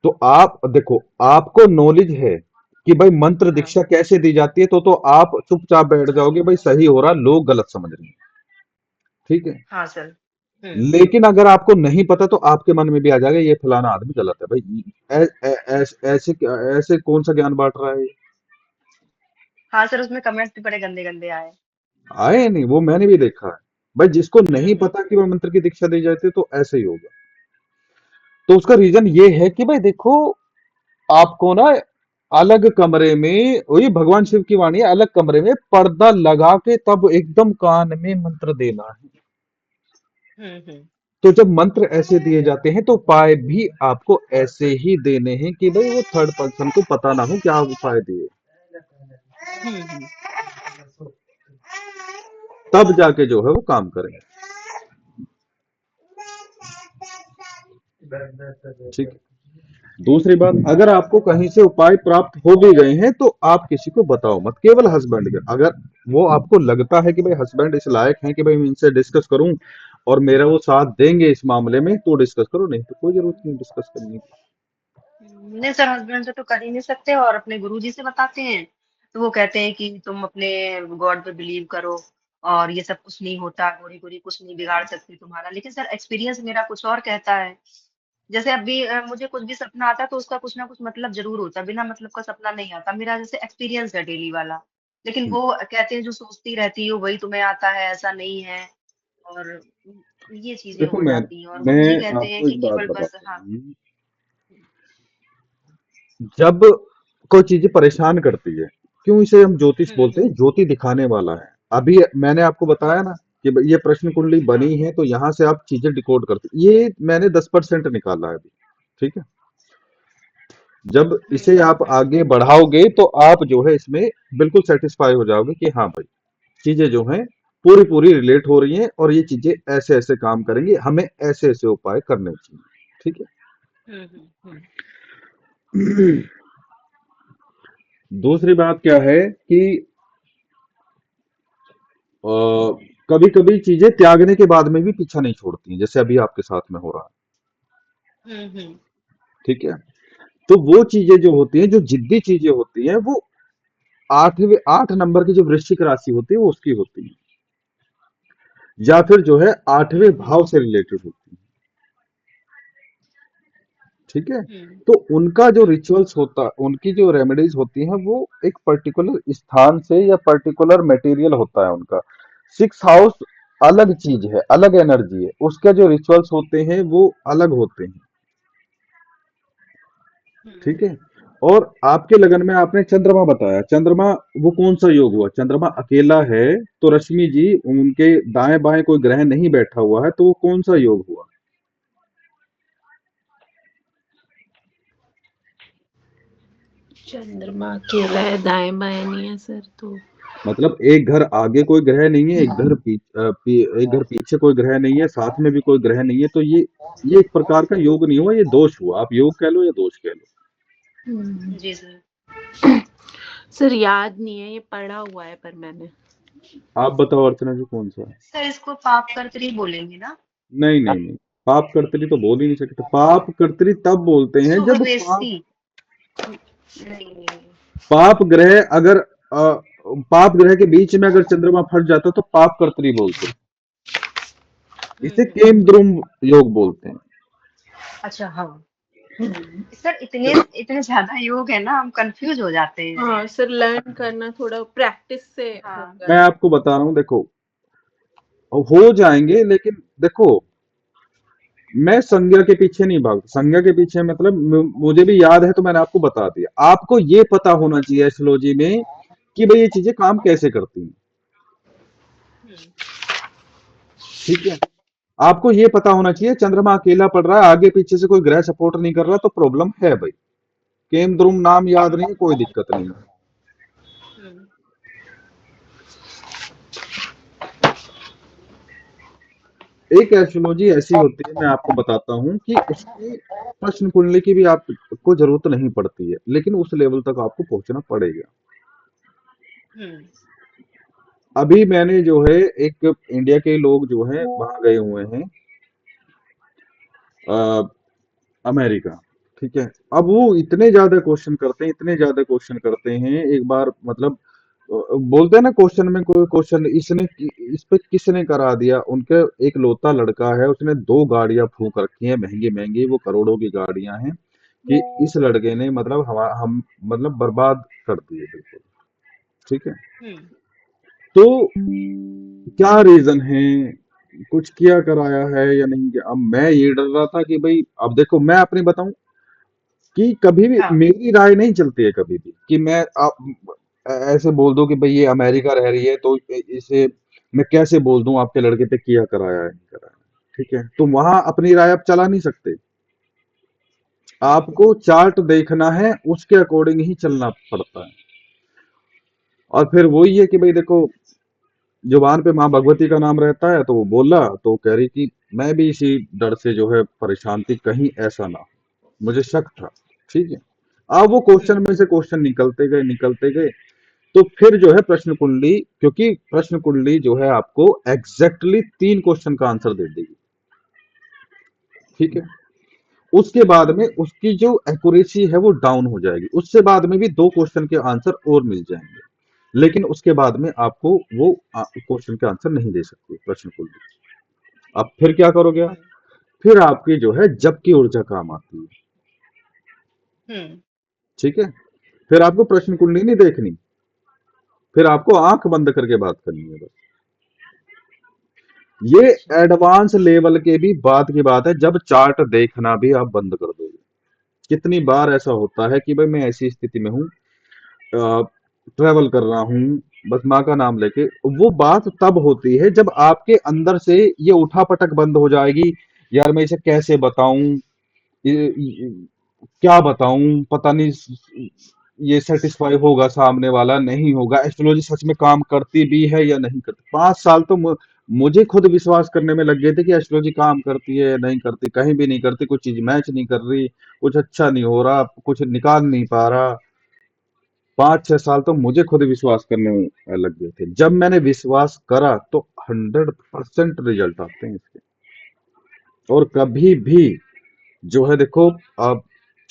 तो आप देखो, आपको नॉलेज है कि भाई मंत्र हाँ। दीक्षा कैसे दी जाती है, तो आप चुपचाप बैठ जाओगे, भाई सही हो रहा, लोग गलत समझ रहे हैं, ठीक है। हाँ सर। लेकिन अगर आपको नहीं पता तो आपके मन में भी आ जाएगा ये फलाना आदमी गलत है भाई, ऐसे ऐसे कौन सा ज्ञान बांट रहा है ये? हाँ सर, उसमें कमेंट्स भी बड़े गंदे गंदे आए। आए नहीं, वो मैंने भी देखा है। भाई जिसको नहीं हम्म पता कि वह मंत्र की दीक्षा दी जाती है तो ऐसे ही होगा। तो उसका रीजन ये है कि भाई देखो, आपको ना अलग कमरे में, वही भगवान शिव की वाणी है, अलग कमरे में पर्दा लगा के तब एकदम कान में मंत्र देना है। हम्म। तो जब मंत्र ऐसे दिए जाते हैं तो उपाय भी आपको ऐसे ही देने हैं कि भाई वो थर्ड पर्सन को पता ना हो क्या उपाय दिए, हम्म। तब जाके जो है वो काम करेंगे। ठीक है। दूसरी बात, अगर आपको कहीं से उपाय प्राप्त हो भी गए हैं तो आप किसी को बताओ मत, केवल हस्बैंड के। अगर वो आपको लगता है कि भाई हस्बैंड इस लायक हैं कि भाई मैं इनसे डिस्कस करूं और मेरा वो साथ देंगे इस मामले में, तो डिस्कस करो, नहीं तो कोई जरूरत नहीं डिस्कस करने की। नहीं सर, हस्बैंड से तो कर ही नहीं सकते, और अपने गुरुजी से बताते हैं तो वो कहते हैं कि तुम अपने गॉड पे बिलीव करो, और ये सब कुछ नहीं होता, गोरी गोरी कुछ नहीं बिगाड़ सकती तुम्हारा। लेकिन सर एक्सपीरियंस मेरा कुछ और कहता है। जैसे अभी मुझे कुछ भी सपना आता है तो उसका कुछ ना कुछ मतलब जरूर होता है, बिना मतलब का सपना नहीं आता। मेरा जैसे एक्सपीरियंस है डेली वाला। लेकिन हम्म। वो कहते हैं जो सोचती रहती हो वही तुम्हें आता है, ऐसा नहीं है। और ये चीजें देखो हो मैं जाती हैं, और मैं गुरुजी कहते हैं आपको कि एक बात केवल बस बताता हाँ। हूँ। जब कोई चीजें परेशान करती है, क्यों इसे हम ज्योतिष बोलते हम्म। हैं, ज्योति दिखाने वाला है। अभी मैंने आपको बताया हम्म। ना कि भाई ये प्रश्न कुंडली हाँ। बनी है तो यहाँ से आप चीजें डिकोड करते, ये मैंने 10% निकाला है अभी, ठीक है। जब इसे आप हम्म। आगे बढ़ाओगे तो आप जो है इसमें बिल्कुल सेटिस्फाई हो जाओगे कि हाँ भाई, चीजें जो हैं पूरी पूरी रिलेट हो रही हैं और ये चीजें ऐसे ऐसे काम करेंगे, हमें ऐसे ऐसे उपाय करने चाहिए, ठीक हम्म। है। दूसरी बात क्या है कि कभी कभी चीजें त्यागने के बाद में भी पीछा नहीं छोड़ती हैं, जैसे अभी आपके साथ में हो रहा है, हम्म। ठीक है। तो वो चीजें जो होती हैं, जो जिद्दी चीजें होती हैं, वो 8 नंबर की जो वृश्चिक राशि होती है वो उसकी होती है, या फिर जो है 8वें हम्म। भाव से रिलेटेड होती है, ठीक है। हम्म। तो उनका जो हम्म। रिचुअल्स होता, उनकी जो रेमेडीज होती हैं, वो एक पर्टिकुलर स्थान से या पर्टिकुलर मटेरियल होता है उनका। 6 हाउस अलग चीज है, अलग एनर्जी है, उसके जो रिचुअल्स होते हैं वो अलग होते हैं, ठीक है। और आपके लगन में आपने चंद्रमा बताया, चंद्रमा वो कौन सा योग हुआ, चंद्रमा अकेला है, तो रश्मि जी उनके दाएं बाएं कोई ग्रह नहीं बैठा हुआ है, तो वो कौन सा योग हुआ? चंद्रमा अकेला है, दाएं बाएं नहीं है सर, तो मतलब एक घर आगे कोई ग्रह नहीं है, एक घर पीछे कोई ग्रह नहीं है, साथ में भी कोई ग्रह नहीं है, तो ये एक प्रकार का योग नहीं हुआ, ये दोष हुआ। आप योग कह लो या दोष कह लो। हम्म, जी सर। सर याद नहीं है, ये पढ़ा हुआ है पर मैंने। आप बताओ अर्चना जी कौन सा है? सर इसको पाप कर्तरी बोलेंगे ना? नहीं नहीं नहीं, पाप कर्तरी तो बोल ही नहीं सकते। पाप कर्तरी तब बोलते हैं शुभ जब पाप, बेस्ती। नहीं नहीं। पाप ग्रह अगर पाप ग्रह के बीच में अगर चंद्रमा फट जाता तो पाप कर्तरी बोलते हैं। इसे हम्म। केम द्रुम योग बोलते हैं। अच्छा हाँ। सर इतने इतने ज्यादा योग है ना, हम कंफ्यूज हो जाते हैं। हाँ सर, लर्न करना थोड़ा प्रैक्टिस से हाँ। होगा मैं ये। आपको बता रहा हूँ, देखो हो जाएंगे, लेकिन देखो मैं संज्ञा के पीछे नहीं भागता। संज्ञा के पीछे मतलब मुझे भी याद है तो मैंने आपको बता दिया। आपको ये पता होना चाहिए एस्ट्रोलॉजी में कि भाई ये चीजें काम कैसे करती हैं। हम्म। ठीक है, आपको ये पता होना चाहिए चंद्रमा अकेला पड़ रहा है, आगे पीछे से कोई ग्रह सपोर्ट नहीं कर रहा, तो प्रॉब्लम है भाई। केम द्रुम नाम याद नहीं है, कोई दिक्कत नहीं है। हम्म। एक एस्ट्रोलॉजी ऐसी होती है, मैं आपको बताता हूँ कि उसकी प्रश्न कुंडली की भी आपको जरूरत नहीं पड़ती है, लेकिन उस लेवल तक आपको पहुंचना पड़ेगा। हम्म। अभी मैंने जो है, एक इंडिया के लोग जो है वहां गए हुए हैं, अ, अमेरिका। ठीक है, अब वो इतने ज्यादा क्वेश्चन करते हैं, इतने ज्यादा क्वेश्चन करते हैं, एक बार मतलब बोलते हैं ना, क्वेश्चन में कोई क्वेश्चन इस पे किसने करा दिया। उनके एक लौता लड़का है, उसने 2 गाड़ियां फूंक रखी हैं, महंगी महंगी, वो करोड़ों की गाड़ियां हैं, कि इस लड़के ने मतलब हम मतलब बर्बाद कर दिए बिल्कुल। ठीक है, हम्म। तो क्या रीजन है, कुछ किया कराया है या नहीं किया। अब मैं ये डर रहा था कि भाई, अब देखो मैं अपनी बताऊं कि कभी भी हाँ। मेरी राय नहीं चलती है कभी भी कि मैं ऐसे बोल दूं कि भाई ये अमेरिका रह रही है तो इसे मैं कैसे बोल दूं आपके लड़के पे किया कराया है नहीं कराया। ठीक है, तो वहां अपनी राय आप चला नहीं सकते। हम्म। आपको चार्ट देखना है, उसके अकॉर्डिंग ही चलना पड़ता है। और फिर वही है कि भाई देखो, जुबान पे माँ भगवती का नाम रहता है, तो वो बोला तो कह रही कि मैं भी इसी डर से जो है परेशान थी, कहीं ऐसा ना हो, मुझे शक था। ठीक है, अब वो क्वेश्चन हम्म। में से क्वेश्चन निकलते गए, तो फिर जो है प्रश्न कुंडली, क्योंकि प्रश्न कुंडली जो है आपको एग्जैक्टली 3 क्वेश्चन का आंसर दे देगी। ठीक है, उसके बाद में उसकी जो एक्यूरेसी है वो डाउन हो जाएगी, उससे बाद में भी 2 क्वेश्चन के आंसर और मिल जाएंगे, लेकिन उसके बाद में आपको वो क्वेश्चन के आंसर नहीं दे सकती प्रश्न कुंडली। अब फिर क्या करोगे आप? हम्म। फिर आपकी जो है जप की ऊर्जा काम आती है। हम्म। ठीक है, फिर आपको प्रश्न कुंडली नहीं देखनी, फिर आपको आंख बंद करके बात करनी है बस। ये अच्छा। एडवांस लेवल के भी बात की बात है, जब चार्ट देखना भी आप बंद कर दोगे। कितनी बार ऐसा होता है कि भाई मैं ऐसी स्थिति में हूँ, ट्रेवल कर रहा हूँ, बस माँ का नाम लेके, वो बात तब होती है जब आपके अंदर से ये उठापटक बंद हो जाएगी। यार मैं इसे कैसे बताऊं, क्या बताऊं, पता नहीं ये सेटिस्फाई होगा सामने वाला नहीं होगा, एस्ट्रोलॉजी सच में काम करती भी है या नहीं करती। 5 साल तो मुझे खुद विश्वास करने में लग गए थे कि एस्ट्रोलॉजी काम करती है या नहीं करती, कहीं भी नहीं करती, कुछ चीज मैच नहीं कर रही, कुछ अच्छा नहीं हो रहा, कुछ निकाल नहीं पा रहा। 5-6 साल तो मुझे खुद विश्वास करने में लग गए थे। जब मैंने विश्वास करा तो 100% रिजल्ट आते हैं इसके। और कभी भी जो है देखो, आप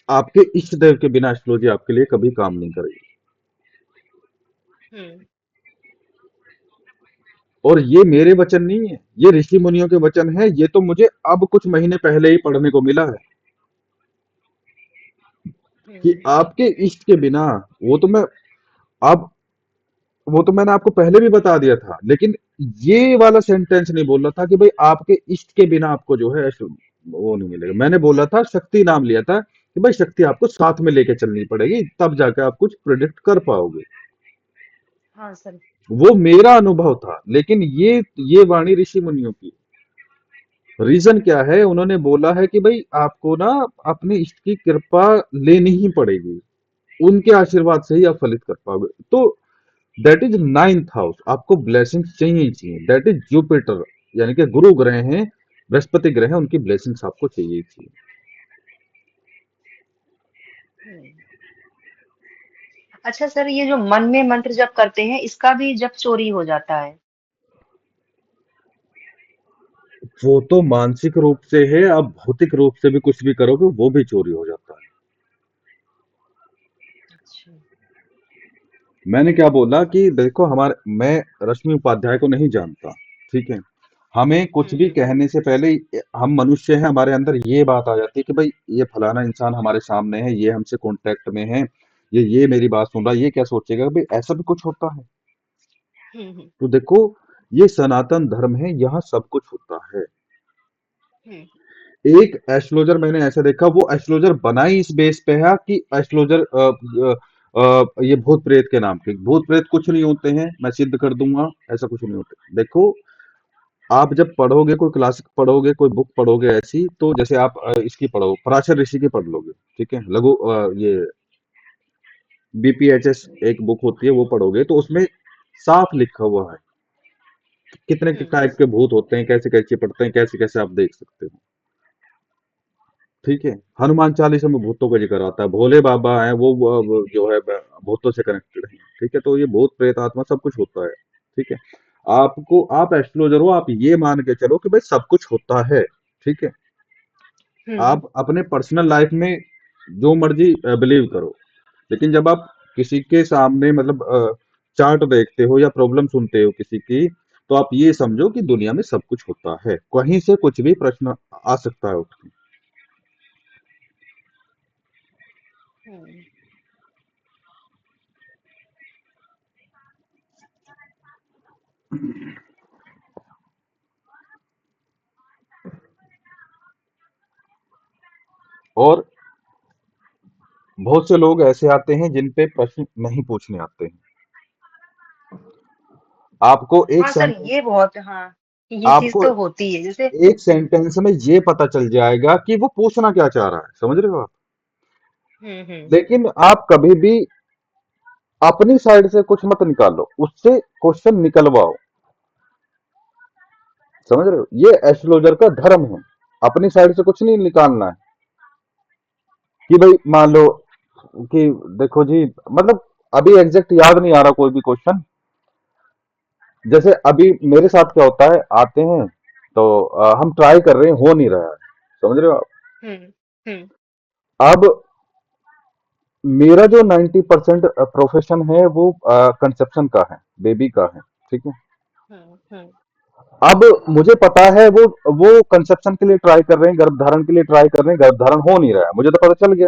आपके इष्ट देव के बिना एस्ट्रोलॉजी आपके लिए कभी काम नहीं करेगी। हम्म। और ये मेरे वचन नहीं है, ये ऋषि मुनियों के वचन है। ये तो मुझे अब कुछ महीने पहले ही पढ़ने को मिला है कि हम्म। आपके इष्ट के बिना, वो तो मैं अब वो तो मैंने आपको पहले भी बता दिया था, लेकिन ये वाला सेंटेंस नहीं बोल रहा था कि भाई आपके इष्ट के बिना आपको जो है वो नहीं मिलेगा। मैंने बोला था, शक्ति नाम लिया था कि भाई शक्ति आपको साथ में लेके चलनी पड़ेगी, तब जाके आप कुछ प्रिडिक्ट कर पाओगे। हाँ सर। वो मेरा अनुभव था, लेकिन ये वाणी ऋषि मुनियों की। रीजन क्या है, उन्होंने बोला है कि भाई आपको ना अपने इष्ट की कृपा लेनी ही पड़ेगी, उनके आशीर्वाद से ही आप फलित कर पाओगे। तो दैट इज 9th हाउस, आपको ब्लेसिंग्स चाहिए ही चाहिए। दैट इज जुपिटर, यानी कि गुरु ग्रह हैं, बृहस्पति ग्रह हैं, उनकी ब्लेसिंग्स आपको चाहिए ही चाहिए। हम्म। अच्छा सर, ये जो मन में मंत्र जप करते हैं, इसका भी जप चोरी हो जाता है? वो तो मानसिक रूप से है, अब भौतिक रूप से भी कुछ भी करोगे वो भी चोरी हो जाता है। अच्छा। मैंने क्या बोला कि देखो, हमारे मैं रश्मि उपाध्याय को नहीं जानता। ठीक है, हमें कुछ भी हम्म। कहने से पहले हम मनुष्य हैं, हमारे अंदर ये बात आ जाती है कि भाई ये फलाना इंसान हमारे सामने है, ये हमसे कांटेक्ट में है, ये मेरी बात सुन रहा है, ये क्या सोचेगा, भाई ऐसा भी कुछ होता है। हम्म। तो देखो, ये सनातन धर्म है, यहाँ सब कुछ होता है। हम्म। एक एस्ट्रोलॉजर मैंने ऐसा देखा, वो एस्ट्रोलॉजर बना ही इस बेस पे है कि एस्ट्रोलॉजर ये भूत प्रेत के नाम पे, भूत प्रेत कुछ नहीं होते हैं, मैं सिद्ध कर दूंगा, ऐसा कुछ नहीं होता। देखो, आप जब पढ़ोगे, कोई क्लासिक पढ़ोगे, कोई बुक पढ़ोगे ऐसी, तो जैसे आप इसकी पढ़ो, पराशर ऋषि की पढ़ लोगे, ठीक है, लघु ये बीपीएचएस एक बुक होती है, वो पढ़ोगे तो उसमें साफ लिखा हुआ है कितने हम्म। टाइप के भूत होते हैं, कैसे कैसे पढ़ते हैं, कैसे कैसे आप देख सकते हो। ठीक है, हनुमान चालीसा में भूतों का जिक्र आता है, भोले बाबा हैं, वो जो है भूतों से कनेक्टेड है। ठीक है, तो ये भूत प्रेत आत्मा सब कुछ होता है। ठीक है, आपको, आप एस्ट्रोलॉजर हो, आप ये मान के चलो कि भाई सब कुछ होता है। ठीक है, हम्म। आप अपने पर्सनल लाइफ में जो मर्जी बिलीव करो, लेकिन जब आप किसी के सामने मतलब चार्ट देखते हो या प्रॉब्लम सुनते हो किसी की, तो आप ये समझो कि दुनिया में सब कुछ होता है, कहीं से कुछ भी प्रश्न आ सकता है उठ के। हम्म। और बहुत से लोग ऐसे आते हैं जिन पे प्रश्न नहीं पूछने आते हैं। आपको एक हाँ सर, सेंटेंस ये बहुत, हाँ, ये चीज आपको तो होती है जैसे। एक सेंटेंस में ये पता चल जाएगा कि वो पूछना क्या चाह रहा है, समझ रहे हो आप। हम्म। लेकिन आप कभी भी अपनी साइड से कुछ मत निकालो, उससे क्वेश्चन निकलवाओ। समझ रहे हो, ये एस्ट्रोलॉजर का धर्म है, अपनी साइड से कुछ नहीं निकालना है। कि भाई मान लो कि देखो जी, मतलब अभी एग्जैक्ट याद नहीं आ रहा कोई भी क्वेश्चन। जैसे अभी मेरे साथ क्या होता है, आते हैं तो हम ट्राई कर रहे हैं, हो नहीं रहा है, समझ रहे हो आप। हम्म। हम्म। अब मेरा जो 90% प्रोफेशन है वो कंसेप्शन का है, बेबी का है। ठीक है, हम्म। अब मुझे पता है वो कंसेप्शन के लिए ट्राई कर रहे हैं, गर्भ धारण के लिए ट्राई कर रहे हैं, गर्भ धारण हो नहीं रहा है, मुझे तो पता चल गया।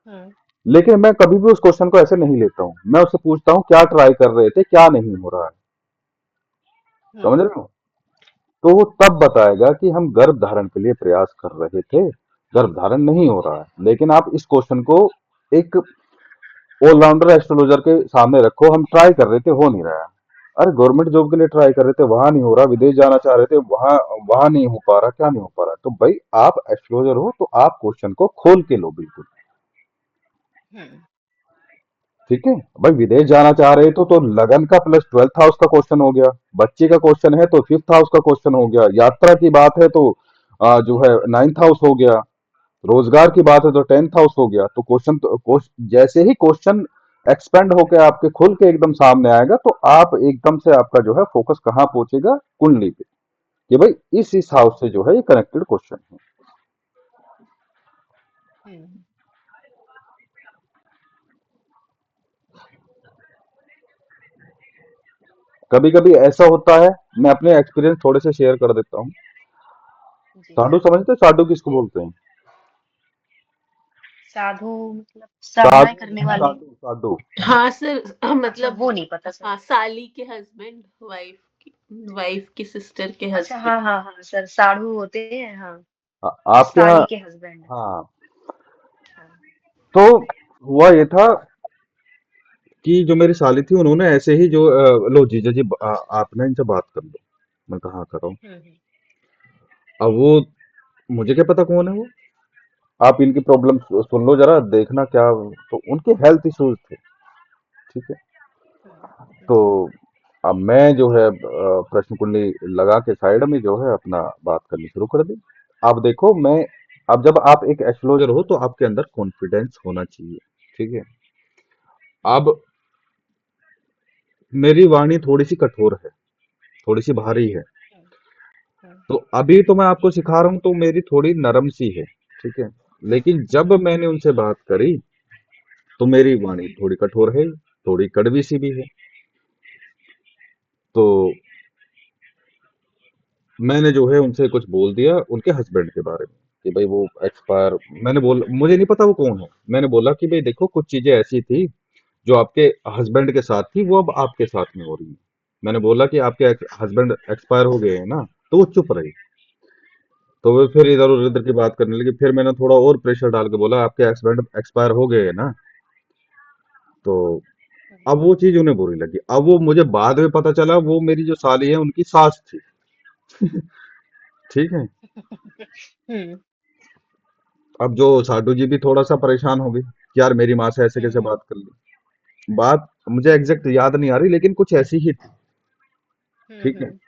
हम्म। लेकिन मैं कभी भी उस क्वेश्चन को ऐसे नहीं लेता हूँ, मैं उससे पूछता हूँ क्या ट्राई कर रहे थे, क्या नहीं हो रहा है। समझ हम्म। रहे हो, तो वो तब बताएगा कि हम गर्भ धारण के लिए प्रयास कर रहे थे, गर्भ धारण नहीं हो रहा है। लेकिन आप इस क्वेश्चन को एक ऑलराउंडर एस्ट्रोलॉजर के सामने रखो, हम ट्राई कर रहे थे, हो नहीं रहा है। अरे गवर्नमेंट जॉब के लिए ट्राई कर रहे थे, वहां नहीं हो रहा, विदेश जाना चाह रहे थे, वहां वहां नहीं हो पा रहा, क्या नहीं हो पा रहा। तो भाई आप एस्ट्रोलॉजर हो तो आप क्वेश्चन को खोल के लो बिल्कुल। हम्म। ठीक है, भाई विदेश जाना चाह रहे तो लगन का प्लस 12th हाउस का क्वेश्चन हो गया, बच्चे का क्वेश्चन है तो 5th हाउस का क्वेश्चन हो गया, यात्रा की बात है तो जो है 9th हाउस हो गया, रोजगार की बात है तो 10th हाउस हो गया। तो जैसे ही क्वेश्चन एक्सपेंड होकर आपके खुल के एकदम सामने आएगा, तो आप एकदम से आपका जो है फोकस कहाँ पहुंचेगा, कुंडली पे, कि भाई इस हाउस से जो है ये कनेक्टेड क्वेश्चन है। हम्म। कभी कभी ऐसा होता है, मैं अपने एक्सपीरियंस थोड़े से शेयर कर देता हूँ। जी साधु सर। समझते हैं? साधु किसको बोलते हैं? साधु मतलब साधनाएं साधु करने वाले? साधु साधु। हाँ सर, अच्छा, मतलब वो नहीं पता सर। हाँ, साली के हस्बैंड, वाइफ की सिस्टर के अच्छा, हस्बैंड। हाँ हाँ हाँ सर, साधु होते हैं, हाँ। आपके यहाँ, साली के हस्बैंड। हाँ। हाँ। तो हुआ ये था कि जो मेरी साली थी, उन्होंने ऐसे ही जो लो जीजा जी, आप ना इनसे बात कर लो। मैं कहा करो। हम्म। अब वो, मुझे क्या पता कौन है वो, आप इनकी प्रॉब्लम सुन लो जरा, देखना क्या। तो उनके हेल्थ इश्यूज थे। ठीक है, तो जी। अब मैं जो है प्रश्न कुंडली लगा के साइड में जो है अपना बात करनी शुरू कर दी। अब देखो मैं, अब जब आप एक एस्ट्रोलॉजर हो तो आपके अंदर कॉन्फिडेंस होना चाहिए। ठीक है, अब मेरी वाणी थोड़ी सी कठोर है, थोड़ी सी भारी है। हम्म। हम्म। तो अभी तो मैं आपको सिखा रहा हूँ तो मेरी थोड़ी नरम सी है। ठीक है, लेकिन जब मैंने उनसे बात करी तो मेरी वाणी थोड़ी कठोर है, थोड़ी कड़वी सी भी है। तो मैंने जो है उनसे कुछ बोल दिया उनके हस्बैंड के बारे में कि भाई वो एक्सपायर। मैंने बोला मुझे नहीं पता वो कौन है। मैंने बोला कि भाई देखो कुछ चीजें ऐसी थी जो आपके हस्बैंड के साथ थी वो अब आपके साथ में हो रही है। मैंने बोला कि आपके हस्बैंड एक्सपायर हो गए हैं ना। तो वो चुप रही। तो वो फिर इधर उधर की बात करने लगी। फिर मैंने थोड़ा और प्रेशर डाल के बोला आपके हस्बैंड एक्सपायर हो गए हैं ना। तो अब वो चीज उन्हें बुरी लगी। अब वो मुझे बाद में पता चला वो मेरी जो साली है उनकी सास थी। ठीक है। हम्म अब जो साडू जी भी थोड़ा सा परेशान हो गई कि यार मेरी माँ से ऐसे कैसे हम्म बात कर ली। बात मुझे एग्जैक्ट याद नहीं आ रही लेकिन कुछ ऐसी ही थी। ठीक है। हम्म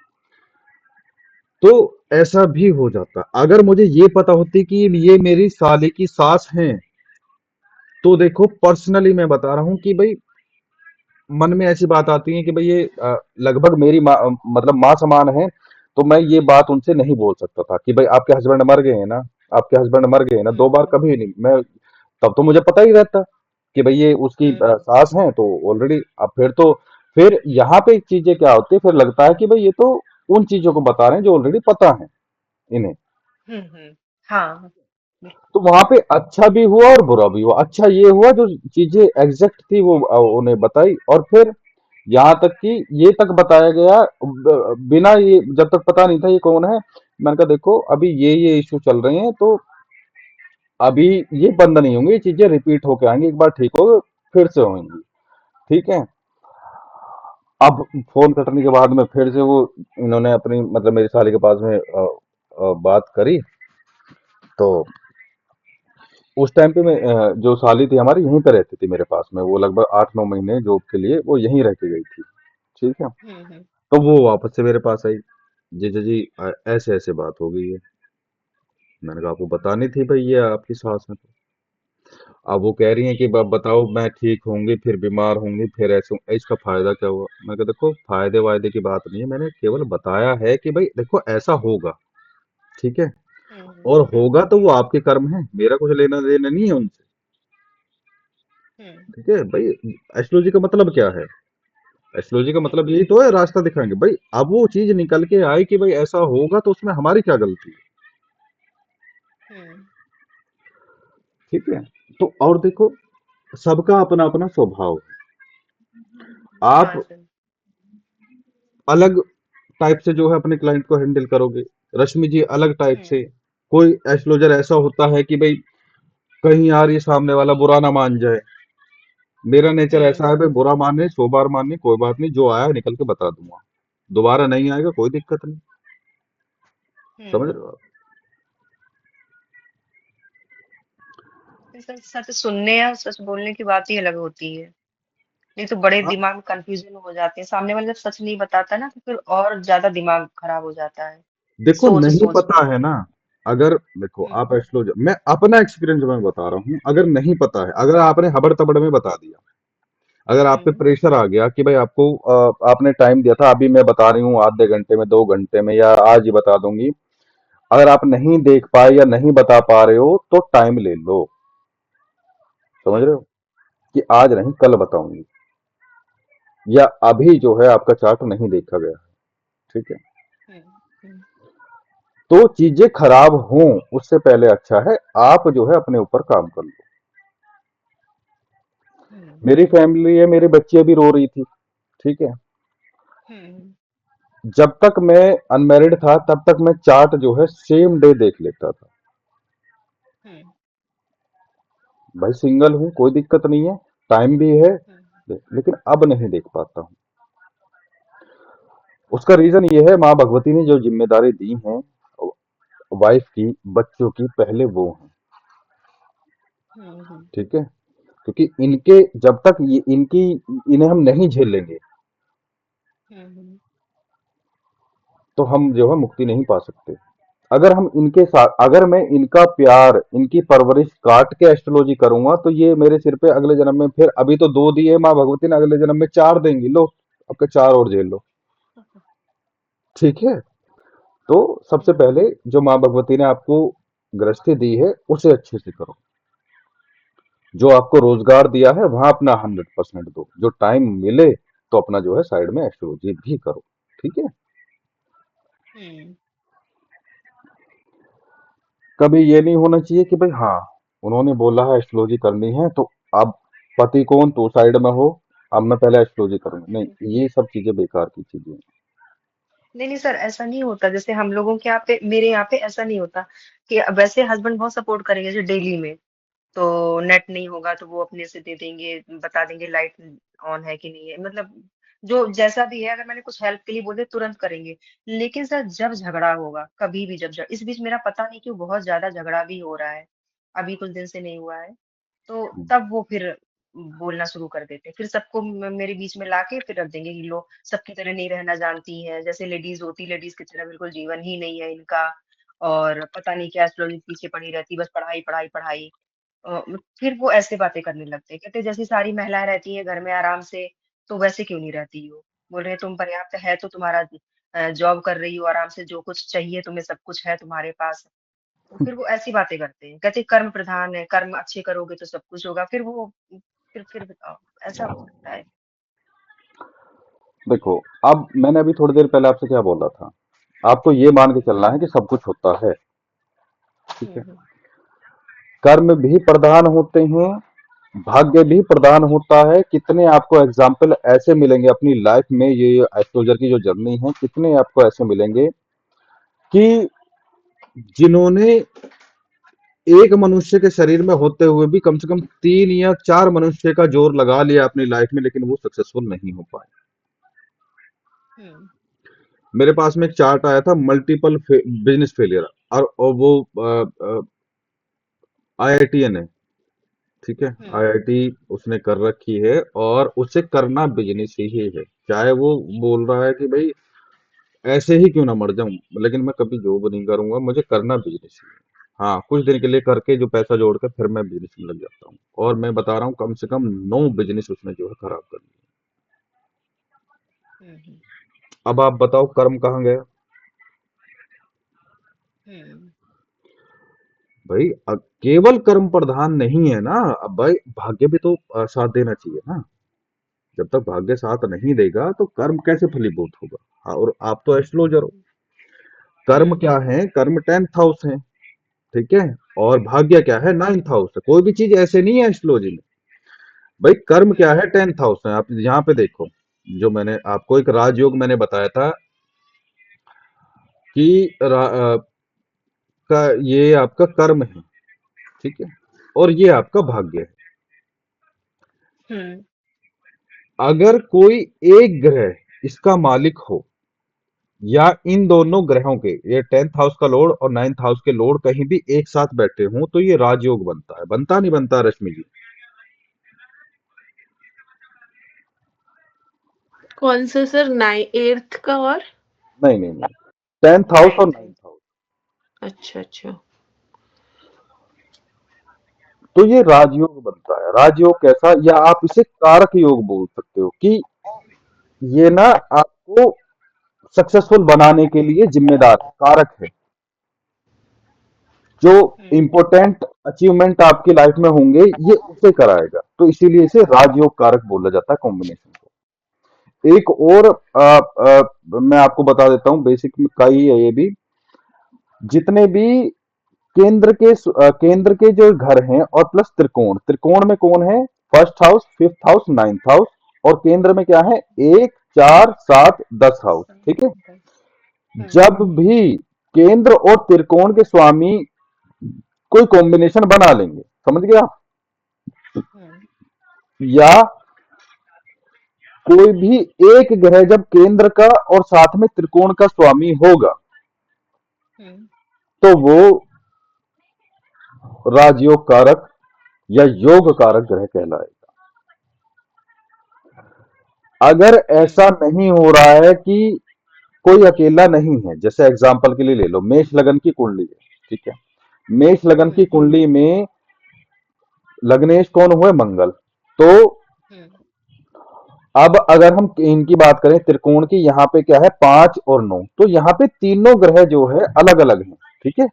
तो ऐसा भी हो जाता अगर मुझे ये पता होती कि ये मेरी साली की सास हैं। तो देखो पर्सनली मैं बता रहा हूँ कि भाई मन में ऐसी बात आती है कि भाई ये लगभग मेरी माँ मतलब माँ समान है। तो मैं ये बात उनसे नहीं बोल सकता था कि भाई आपके हस्बैंड मर गए हैं ना। आपके हस्बैंड मर गए हैं ना दो बार हम्म कभी नहीं मैं। तब तो मुझे पता ही रहता कि भाई ये उसकी हम्म सास है तो ऑलरेडी। अब फिर तो फिर यहाँ पे चीजें क्या होती है फिर लगता है कि भाई ये तो उन चीजों को बता रहे हैं जो ऑलरेडी पता है इन्हें। हाँ बिल्कुल तो वहां पे अच्छा भी हुआ और बुरा भी हुआ। अच्छा ये हुआ जो चीजें एग्जैक्ट थी वो उन्हें बताई। और फिर यहाँ तक कि ये तक बताया गया बिना ये जब तक पता नहीं था ये कौन है। मैंने कहा देखो अभी ये इशू चल रहे हैं तो अभी ये बंद नहीं होंगे। ये चीजें रिपीट होके आएंगी एक बार ठीक हो फिर से होंगी। ठीक है। अब फोन कटने के बाद में फिर से वो इन्होंने अपनी मतलब मेरी साली के पास में बात करी। तो उस टाइम पे मैं जो साली थी हमारी यहीं पे रहती थी मेरे पास में। वो लगभग 8-9 महीने जॉब के लिए वो यहीं रह के गई थी। ठीक है। हम्म तो वो वापस से मेरे पास आई। जीजा जी ऐसे ऐसे बात हो गई है। मैंने कहा आपको बतानी थी भाई ये आपकी सास है। अब वो कह रही है कि अब बताओ मैं ठीक होंगी फिर बीमार होंगी फिर ऐसे इसका फायदा क्या हुआ। मैं कहा देखो फायदे वायदे की बात नहीं है। मैंने केवल बताया है कि भाई देखो ऐसा होगा। ठीक है। और होगा तो वो आपके कर्म है मेरा कुछ लेना देना नहीं है उनसे। हम्म ठीक है भाई। एस्ट्रोलॉजी का मतलब क्या है। एस्ट्रोलॉजी का मतलब यही तो है रास्ता दिखाएंगे भाई। अब वो चीज निकल के आई कि भाई ऐसा होगा तो उसमें हमारी क्या गलती है। हम्म ठीक है। तो और देखो सबका अपना अपना स्वभाव है। आप हाँ सर अलग टाइप से जो है अपने क्लाइंट को हैंडल करोगे। रश्मि जी अलग टाइप हम्म से। कोई एस्ट्रोलॉजर ऐसा होता है कि भाई कहीं यार ये सामने वाला बुरा ना मान जाए। मेरा नेचर ऐसा है भाई हम्म बुरा मानने 100 बार मानने कोई बात नहीं जो आया निकल के बता दूंगा। दोबारा नहीं आएगा कोई दिक्कत नहीं। समझ रहे हो हम्म आप। सच सच सुनने या सच बोलने की बात ही अलग होती है। नहीं तो बड़े हाँ, दिमाग कंफ्यूजन हो जाते हैं। सामने वाला जब सच नहीं बताता ना तो फिर और ज्यादा दिमाग खराब हो जाता है देखो सोच नहीं सोच पता के। है ना। अगर देखो आप हम्म एस्ट्रोलॉजर मैं अपना एक्सपीरियंस मैं बता रहा हूँ। अगर नहीं पता है अगर आपने हबड़ तबड़ में बता दिया। अगर आप पे हम्म प्रेशर आ गया कि भाई आपको आपने टाइम दिया था अभी मैं बता रही हूँ आधे घंटे में 2 घंटे में या आज ही बता दूंगी। अगर आप नहीं देख पाए या नहीं बता पा रहे हो तो टाइम ले लो। समझ रहे हो हम्म कि आज नहीं कल बताऊंगी या अभी जो है आपका चार्ट नहीं देखा गया। ठीक है। हम्म हम्म तो चीजें खराब हों उससे पहले अच्छा है आप जो है अपने ऊपर काम कर लो। हम्म मेरी फैमिली है मेरे बच्चे भी रो रही थी। ठीक है। हम्म जब तक मैं अनमैरिड था तब तक मैं चार्ट जो है सेम डे देख लेता था। हम्म भाई सिंगल हूँ कोई दिक्कत नहीं है। टाइम भी है। हम्म लेकिन अब नहीं देख पाता हूँ। उसका रीजन ये है माँ भगवती ने जो जिम्मेदारी दी है वाइफ की बच्चों की पहले वो है। हम्म ठीक है। क्योंकि इनके जब तक ये इनकी इन्हें हम नहीं झेलेंगे हम्म तो हम जो है मुक्ति नहीं पा सकते। अगर हम इनके साथ अगर मैं इनका प्यार इनकी परवरिश काट के एस्ट्रोलॉजी करूंगा तो ये मेरे सिर पे अगले जन्म में फिर अभी तो 2 दिए माँ भगवती ने अगले जन्म में 4 देंगी। लो आपके 4 और झेल लो। ठीक है। तो सबसे हम्म पहले जो माँ भगवती ने आपको गृहस्थी दी है उसे अच्छे से करो। जो आपको रोजगार दिया है वहां अपना 100% दो। जो टाइम मिले तो अपना जो है साइड में एस्ट्रोलॉजी भी करो। ठीक है। हम्म कभी ये नहीं होना चाहिए कि भाई हाँ, उन्होंने बोला है एस्ट्रोलॉजी करनी है तो अब पति कौन तो साइड में हो, अब मैं पहले एस्ट्रोलॉजी करूंगा, नहीं, ये सब चीजें बेकार की चीजें हैं। नहीं नहीं सर, ऐसा नहीं होता। जैसे हम लोगों के यहाँ पे, मेरे यहाँ पे ऐसा नहीं होता कि वैसे हस्बैंड बहुत सपोर्ट करेंगे जो डेली में, तो नेट नहीं होगा तो वो अपने से दे देंगे, बता देंगे लाइट ऑन है कि नहीं है, मतलब जो जैसा भी है, अगर मैंने कुछ हेल्प के लिए बोले तुरंत करेंगे। लेकिन सर जब झगड़ा होगा, कभी भी जब इस बीच मेरा पता नहीं क्यों बहुत ज्यादा झगड़ा भी हो रहा है, अभी कुछ दिन से नहीं हुआ है, तो तब वो फिर बोलना शुरू कर देते हैं। फिर सबको मेरे बीच में लाके फिर रख देंगे कि लो सबकी तरह नहीं रहना जानती हैं, जैसे लेडीज होती लेडीज की तरह बिल्कुल जीवन ही नहीं है इनका, और पता नहीं क्या एस्ट्रोलॉजी पीछे पड़ी रहती, बस पढ़ाई पढ़ाई पढ़ाई। फिर वो ऐसे बातें करने लगते हैं, कहते हैं, जैसी सारी महिलाएं रहती हैं घर में आराम से, तो वैसे क्यों नहीं रहती हो। बोल रहे हैं तुम पर्याप्त है तो तुम्हारा जॉब कर रही हो आराम से, जो कुछ चाहिए तुम्हें सब कुछ है तुम्हारे पास। तो फिर वो ऐसी बातें करते हैं, कहते हैं कर्म प्रधान है, कर्म अच्छे करोगे तो सब कुछ होगा। फिर वो फिर बताओ, ऐसा हो सकता है। देखो, अब मैंने अभी थोड़ी देर पहले आपसे क्या बोला था, आपको ये मान के चलना है कि सब कुछ होता है, ठीक है। हम्म कर्म भी प्रधान होते हैं, भाग्य भी प्रदान होता है। कितने आपको एग्जाम्पल ऐसे मिलेंगे अपनी लाइफ में, ये एस्ट्रोलॉजर की जो जर्नी है, कितने आपको ऐसे मिलेंगे कि जिन्होंने एक मनुष्य के शरीर में होते हुए भी कम से कम 3 या 4 मनुष्य का जोर लगा लिया अपनी लाइफ में, लेकिन वो सक्सेसफुल नहीं हो पाए। हम्म मेरे पास में एक चार्ट आया था, मल्टीपल बिजनेस फेलियर, और वो आईआईटीएन है, ठीक है, हम्म आईआईटी उसने कर रखी है, और उसे करना बिजनेस ही है। चाहे वो बोल रहा है कि भाई ऐसे ही क्यों ना मर जाऊं, लेकिन मैं कभी जॉब नहीं करूंगा, मुझे करना बिजनेस ही है। हाँ, कुछ दिन के लिए करके जो पैसा जोड़ कर फिर मैं बिजनेस में लग जाता हूँ, और मैं बता रहा हूँ कम से कम 9 बिजनेस उसने जो है खराब कर दिए। हम्म अब आप बताओ कर्म कहाँ गया। हम्म भाई केवल कर्म प्रधान नहीं है ना, अब भाई भाग्य भी तो साथ देना चाहिए ना। जब तक भाग्य साथ नहीं देगा तो कर्म कैसे फलीभूत होगा। हाँ, और आप तो एस्ट्रोलॉजर हो, कर्म क्या हम्म है, कर्म 10th हाउस है, ठीक है, और भाग्य क्या है, 9th हाउस है। कोई भी चीज ऐसे नहीं है एस्ट्रोलॉजी में। भाई कर्म क्या हम्म है, 10th हाउस है। आप यहाँ पे देखो, जो मैंने आपको एक राजयोग मैंने बताया था कि का ये आपका कर्म है, ठीक है, और ये आपका भाग्य है। हम्म अगर कोई एक ग्रह इसका मालिक हो, या इन दोनों ग्रहों के, ये 10th हाउस का लॉर्ड और 9th हाउस के लॉर्ड कहीं भी एक साथ बैठे हों, तो ये राजयोग बनता है। बनता नहीं बनता रश्मि जी? कौन सा सर? 8th का और नहीं नहीं नहीं, 10th हाउस और 9th। 9th house. अच्छा अच्छा। तो ये राजयोग बनता है। राजयोग कैसा, या आप इसे कारक योग बोल सकते हो, कि ये ना आपको सक्सेसफुल बनाने के लिए जिम्मेदार है, कारक है। जो हम्म इंपॉर्टेंट अचीवमेंट आपकी लाइफ में होंगे, ये उसे कराएगा, तो इसीलिए इसे राजयोग कारक बोला जाता है, कॉम्बिनेशन को। एक और मैं आपको बता देता हूँ, बेसिक में का ही है ये भी। जितने भी केंद्र के जो घर हैं, और प्लस त्रिकोण, त्रिकोण में कौन है, 1st house, 5th house, 9th house, और केंद्र में क्या है, 1, 4, 7, 10 हाउस, ठीक है। हम्म जब भी केंद्र और त्रिकोण के स्वामी कोई कॉम्बिनेशन बना लेंगे, समझ गया, हम्म या कोई भी एक ग्रह जब केंद्र का और साथ में त्रिकोण का स्वामी होगा, हम्म तो वो राजयोग कारक या योग कारक ग्रह कहलाएगा। अगर ऐसा हम्म नहीं हो रहा है कि कोई अकेला नहीं है, जैसे एग्जांपल के लिए ले लो, मेष लगन की कुंडली है, ठीक है, मेष लगन की हम्म कुंडली में लग्नेश कौन हुए, मंगल। तो हम्म अब अगर हम इनकी बात करें त्रिकोण की, यहाँ पे क्या है, 5 और 9, तो यहाँ पे तीनों ग्रह जो है अलग अलग हैं, ठीक है।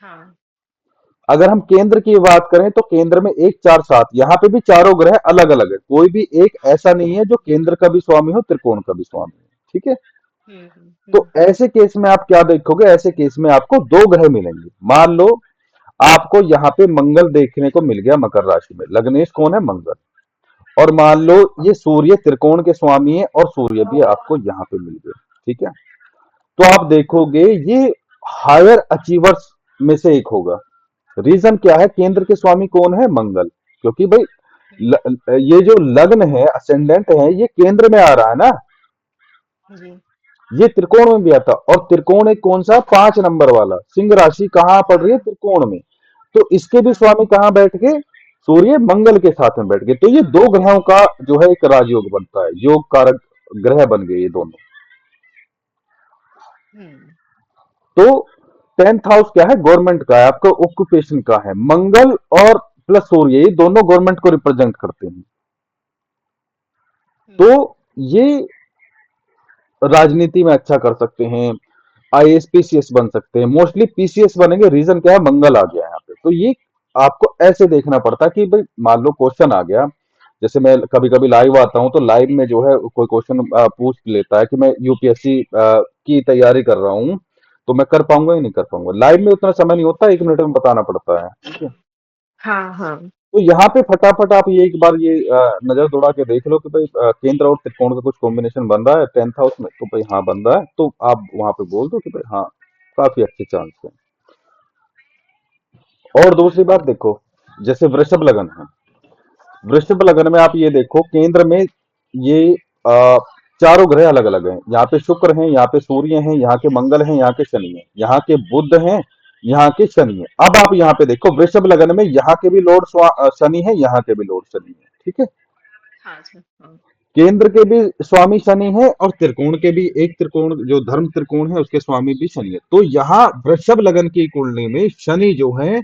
हाँ। अगर हम केंद्र की बात करें तो केंद्र में 1, 4, 7, यहाँ पे भी चारों ग्रह अलग अलग है। कोई भी एक ऐसा नहीं है जो केंद्र का भी स्वामी हो, त्रिकोण का भी स्वामी हो, ठीक है। तो हम्म। ऐसे केस में आप क्या देखोगे, ऐसे केस में आपको दो ग्रह मिलेंगे। मान लो आपको यहाँ पे मंगल देखने को मिल गया मकर राशि में, लग्नेश कौन है, मंगल। और मान लो ये सूर्य त्रिकोण के स्वामी है और सूर्य भी आपको यहाँ पे मिल गए, ठीक है। तो आप देखोगे ये हायर अचीवर्स में से एक होगा। रीजन क्या है, केंद्र के स्वामी कौन है, मंगल। क्योंकि भाई ये जो लग्न है, असेंडेंट है, ये केंद्र में आ रहा है ना, जी। ये त्रिकोण में भी आता। और त्रिकोण एक कौन सा, 5 नंबर वाला, सिंह राशि कहाँ पड़ रही है, हाँ त्रिकोण में। तो इसके भी हाँ स्वामी कहाँ बैठ गए, सूर्य मंगल के साथ में बैठ गए। तो ये दो ग्रहों का जो है एक राजयोग बनता है, योग कारक ग्रह बन गए ये दोनों। हम्म। तो 10th हाउस क्या है, गवर्नमेंट का है, आपका ऑक्यूपेशन का है। मंगल और प्लस सूर्य, ये दोनों गवर्नमेंट को रिप्रेजेंट करते हैं। तो हम्म। ये राजनीति में अच्छा कर सकते हैं, आईएएस पीसीएस बन सकते हैं, मोस्टली पीसीएस बनेंगे। रीजन क्या है, मंगल आ गया यहाँ पे। तो ये आपको ऐसे देखना पड़ता है कि भाई मान लो क्वेश्चन आ गया, जैसे मैं कभी कभी लाइव आता हूँ, तो लाइव में जो है कोई क्वेश्चन पूछ लेता है कि मैं यूपीएससी की तैयारी कर रहा हूँ, तो मैं कर पाऊंगा ही नहीं कर पाऊंगा। लाइव में उतना समय नहीं होता, 1 मिनट में बताना पड़ता है, ठीक है। हाँ हाँ। तो यहाँ पे फटाफट आप ये एक बार ये नजर दौड़ा के देख लो कि भाई केंद्र और त्रिकोण का कुछ कॉम्बिनेशन बन रहा है 10th हाउस में, तो भाई हाँ बन रहा है, तो आप वहां पे बोल दो कि भाई हाँ काफी अच्छे चांस है। और दूसरी बात देखो, जैसे वृषभ लगन है, वृषभ लगन में आप ये देखो केंद्र में ये आ, चारों ग्रह अलग अलग हैं। यहाँ पे शुक्र हैं, यहाँ पे सूर्य हैं, यहाँ के मंगल हैं, यहाँ के शनि हैं, यहाँ के बुध हैं, यहाँ के शनि है। अब आप यहाँ पे देखो वृषभ लगन में यहाँ के भी लॉर्ड शनि है, यहाँ के भी लॉर्ड शनि है, ठीक है। हाँ सर। हाँ। केंद्र के भी स्वामी शनि है और त्रिकोण के भी, एक त्रिकोण जो धर्म त्रिकोण है उसके स्वामी भी शनि है। तो यहाँ वृषभ लगन की कुंडली में शनि जो है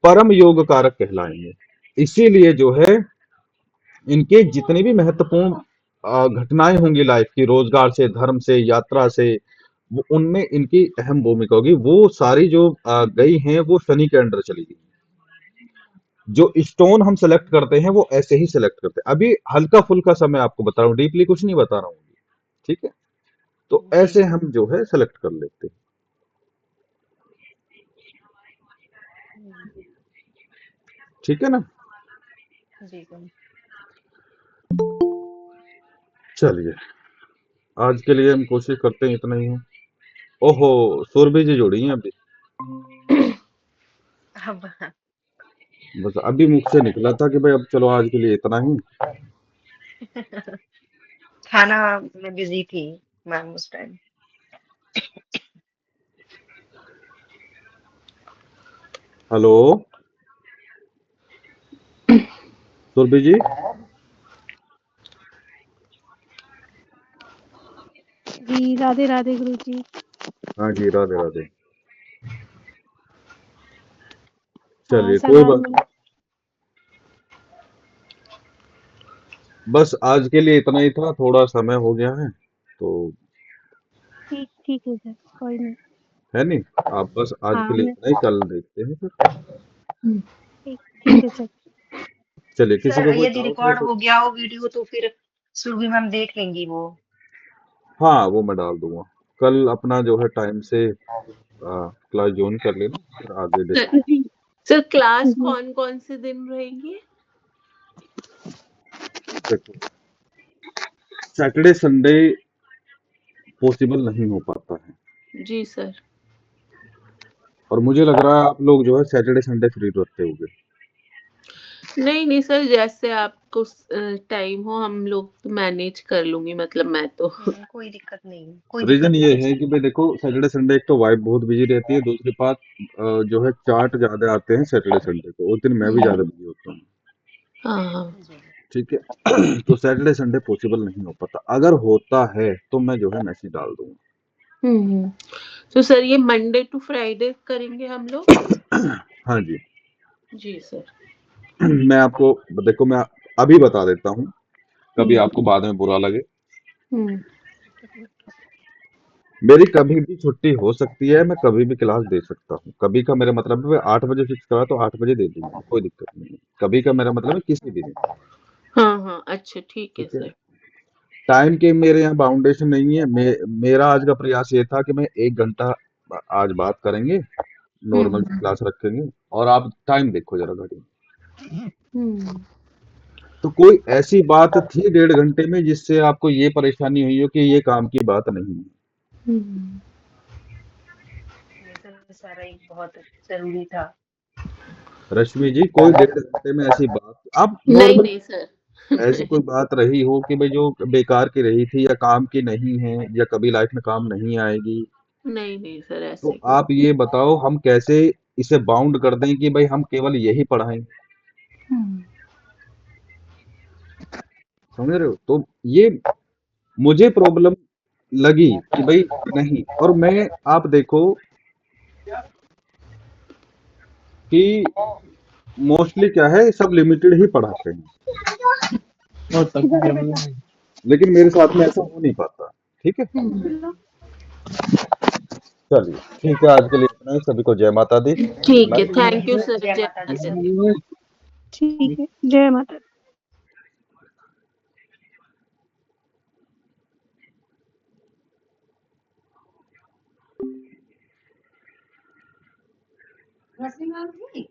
परम योग कारक कहलाएंगे। इसीलिए जो है इनके जितने भी महत्वपूर्ण घटनाएं होंगी लाइफ की, रोजगार से, धर्म से, यात्रा से, वो उनमें इनकी अहम भूमिका होगी। वो सारी जो गई हैं वो शनि के अंडर चली गई। जो स्टोन हम सेलेक्ट करते हैं वो ऐसे ही सेलेक्ट करते हैं। अभी हल्का फुल्का समय आपको बता रहा हूँ, डीपली कुछ नहीं बता रहा हूँ, ठीक है। तो जी ऐसे सर। हम जो है सेलेक्ट कर लेते हैं, हम्म। ठीक है ना। जी सर। चलिए, आज के लिए हम कोशिश करते हैं इतना ही है। ओहो, सुरभि जी जुड़ी हैं अभी, अब बस अभी मुख से निकला था कि भाई अब चलो आज के लिए इतना ही। खाना में बिजी थी मैम उस टाइम। हेलो सुरभि जी। जी राधे राधे गुरु जी। हाँ जी, राधे राधे। हाँ चलिए सब कोई बात नॉर्मल। नहीं, बस आज के लिए इतना ही था, थोड़ा समय हो गया है तो, ठीक ठीक है सर, कोई नहीं। है नहीं। आप बस आज के हाँ लिए मैं इतना ही, कल देखते हैं फिर। ठीक ठीक है सर। चलिए, किसी को सर कोई यदि डाउट हो रिकॉर्ड तो, हो गया हो वीडियो तो फिर सुरभि मैम देख लेंगी वो। हाँ वो मैं डाल दूंगा। कल अपना जो है टाइम से क्लास ज्वाइन कर लेना, फिर आगे सर डिस्कस। जी सर क्लास जी। कौन कौन से दिन रहेगी? देखो, सैटरडे संडे पॉसिबल नहीं हो पाता है, जी सर। और मुझे लग रहा है आप लोग जो है सैटरडे संडे फ्री रहते होगे। नहीं नहीं सर, जैसे आपको टाइम हो हम लोग मैनेज कर लूंगी, मतलब मैं तो। कोई दिक्कत नहीं, कोई रीजन दिक्कत ये नहीं है है सर। कि भाई देखो सैटरडे संडे एक तो वाइफ बहुत बिजी रहती है, दूसरी बात जो है चार्ट ज्यादा आते हैं सैटरडे संडे को, उस दिन मैं भी ज्यादा हम्म। बिजी होता हूँ, हाँ हाँ। जी। ठीक है। तो सैटरडे संडे पॉसिबल नहीं हो पाता, अगर होता है तो मैं जो है मैसेज डाल दूंगा। हम्म। तो सर ये मंडे टू फ्राइडे करेंगे हम लोग? हाँ जी। जी सर। मैं आपको, देखो मैं अभी बता देता हूँ, कभी हम्म आपको बाद में बुरा लगे। हम्म। मेरी कभी भी छुट्टी हो सकती है, मैं कभी भी क्लास दे सकता हूँ। कभी का मेरा मतलब है 8 बजे फिक्स करा तो 8 बजे दे दूंगा, कोई दिक्कत नहीं है। कभी का मेरा मतलब है किसी भी दिन, हाँ हाँ, अच्छा ठीक है ठीक है। सर। टाइम के मेरे यहाँ बाउंडेशन नहीं है। मेरा आज का प्रयास ये था कि मैं 1 घंटा आज बात करेंगे, नॉर्मल हम्म क्लास रखेंगे, और आप टाइम देखो जरा घड़ी में। हम्म तो कोई ऐसी बात थी 1.5 घंटे में जिससे आपको ये परेशानी हुई हो कि ये काम की बात नहीं है? हम्म। नहीं सर, सारा एक बहुत जरूरी था। रश्मि जी, कोई 1.5 घंटे में ऐसी बात आप नहीं नॉर्मल नहीं सर। ऐसी कोई बात रही हो कि भाई जो बेकार की रही थी या काम की नहीं है या कभी लाइफ में काम नहीं आएगी, नहीं नहीं सर, तो ऐसे कुछ। आप ये बताओ हम कैसे इसे बाउंड कर दें कि भाई हम केवल यही पढ़ाएं? हम्म समझ रहे हो? तो ये मुझे प्रॉब्लम लगी कि भाई नहीं। और मैं, आप देखो कि मोस्टली क्या है, सब लिमिटेड ही पढ़ाते हैं, लेकिन मेरे साथ में ऐसा हो नहीं पाता। ठीक है, हम्म। चलिए ठीक है, आज के लिए इतना ही। सभी को जय माता दी। गुड ठीक है, नाइट। थैंक यू सर, जय जय माता दी माता सर। दी। ठीक है, जय माता दी। नर्सिंग मैम थी।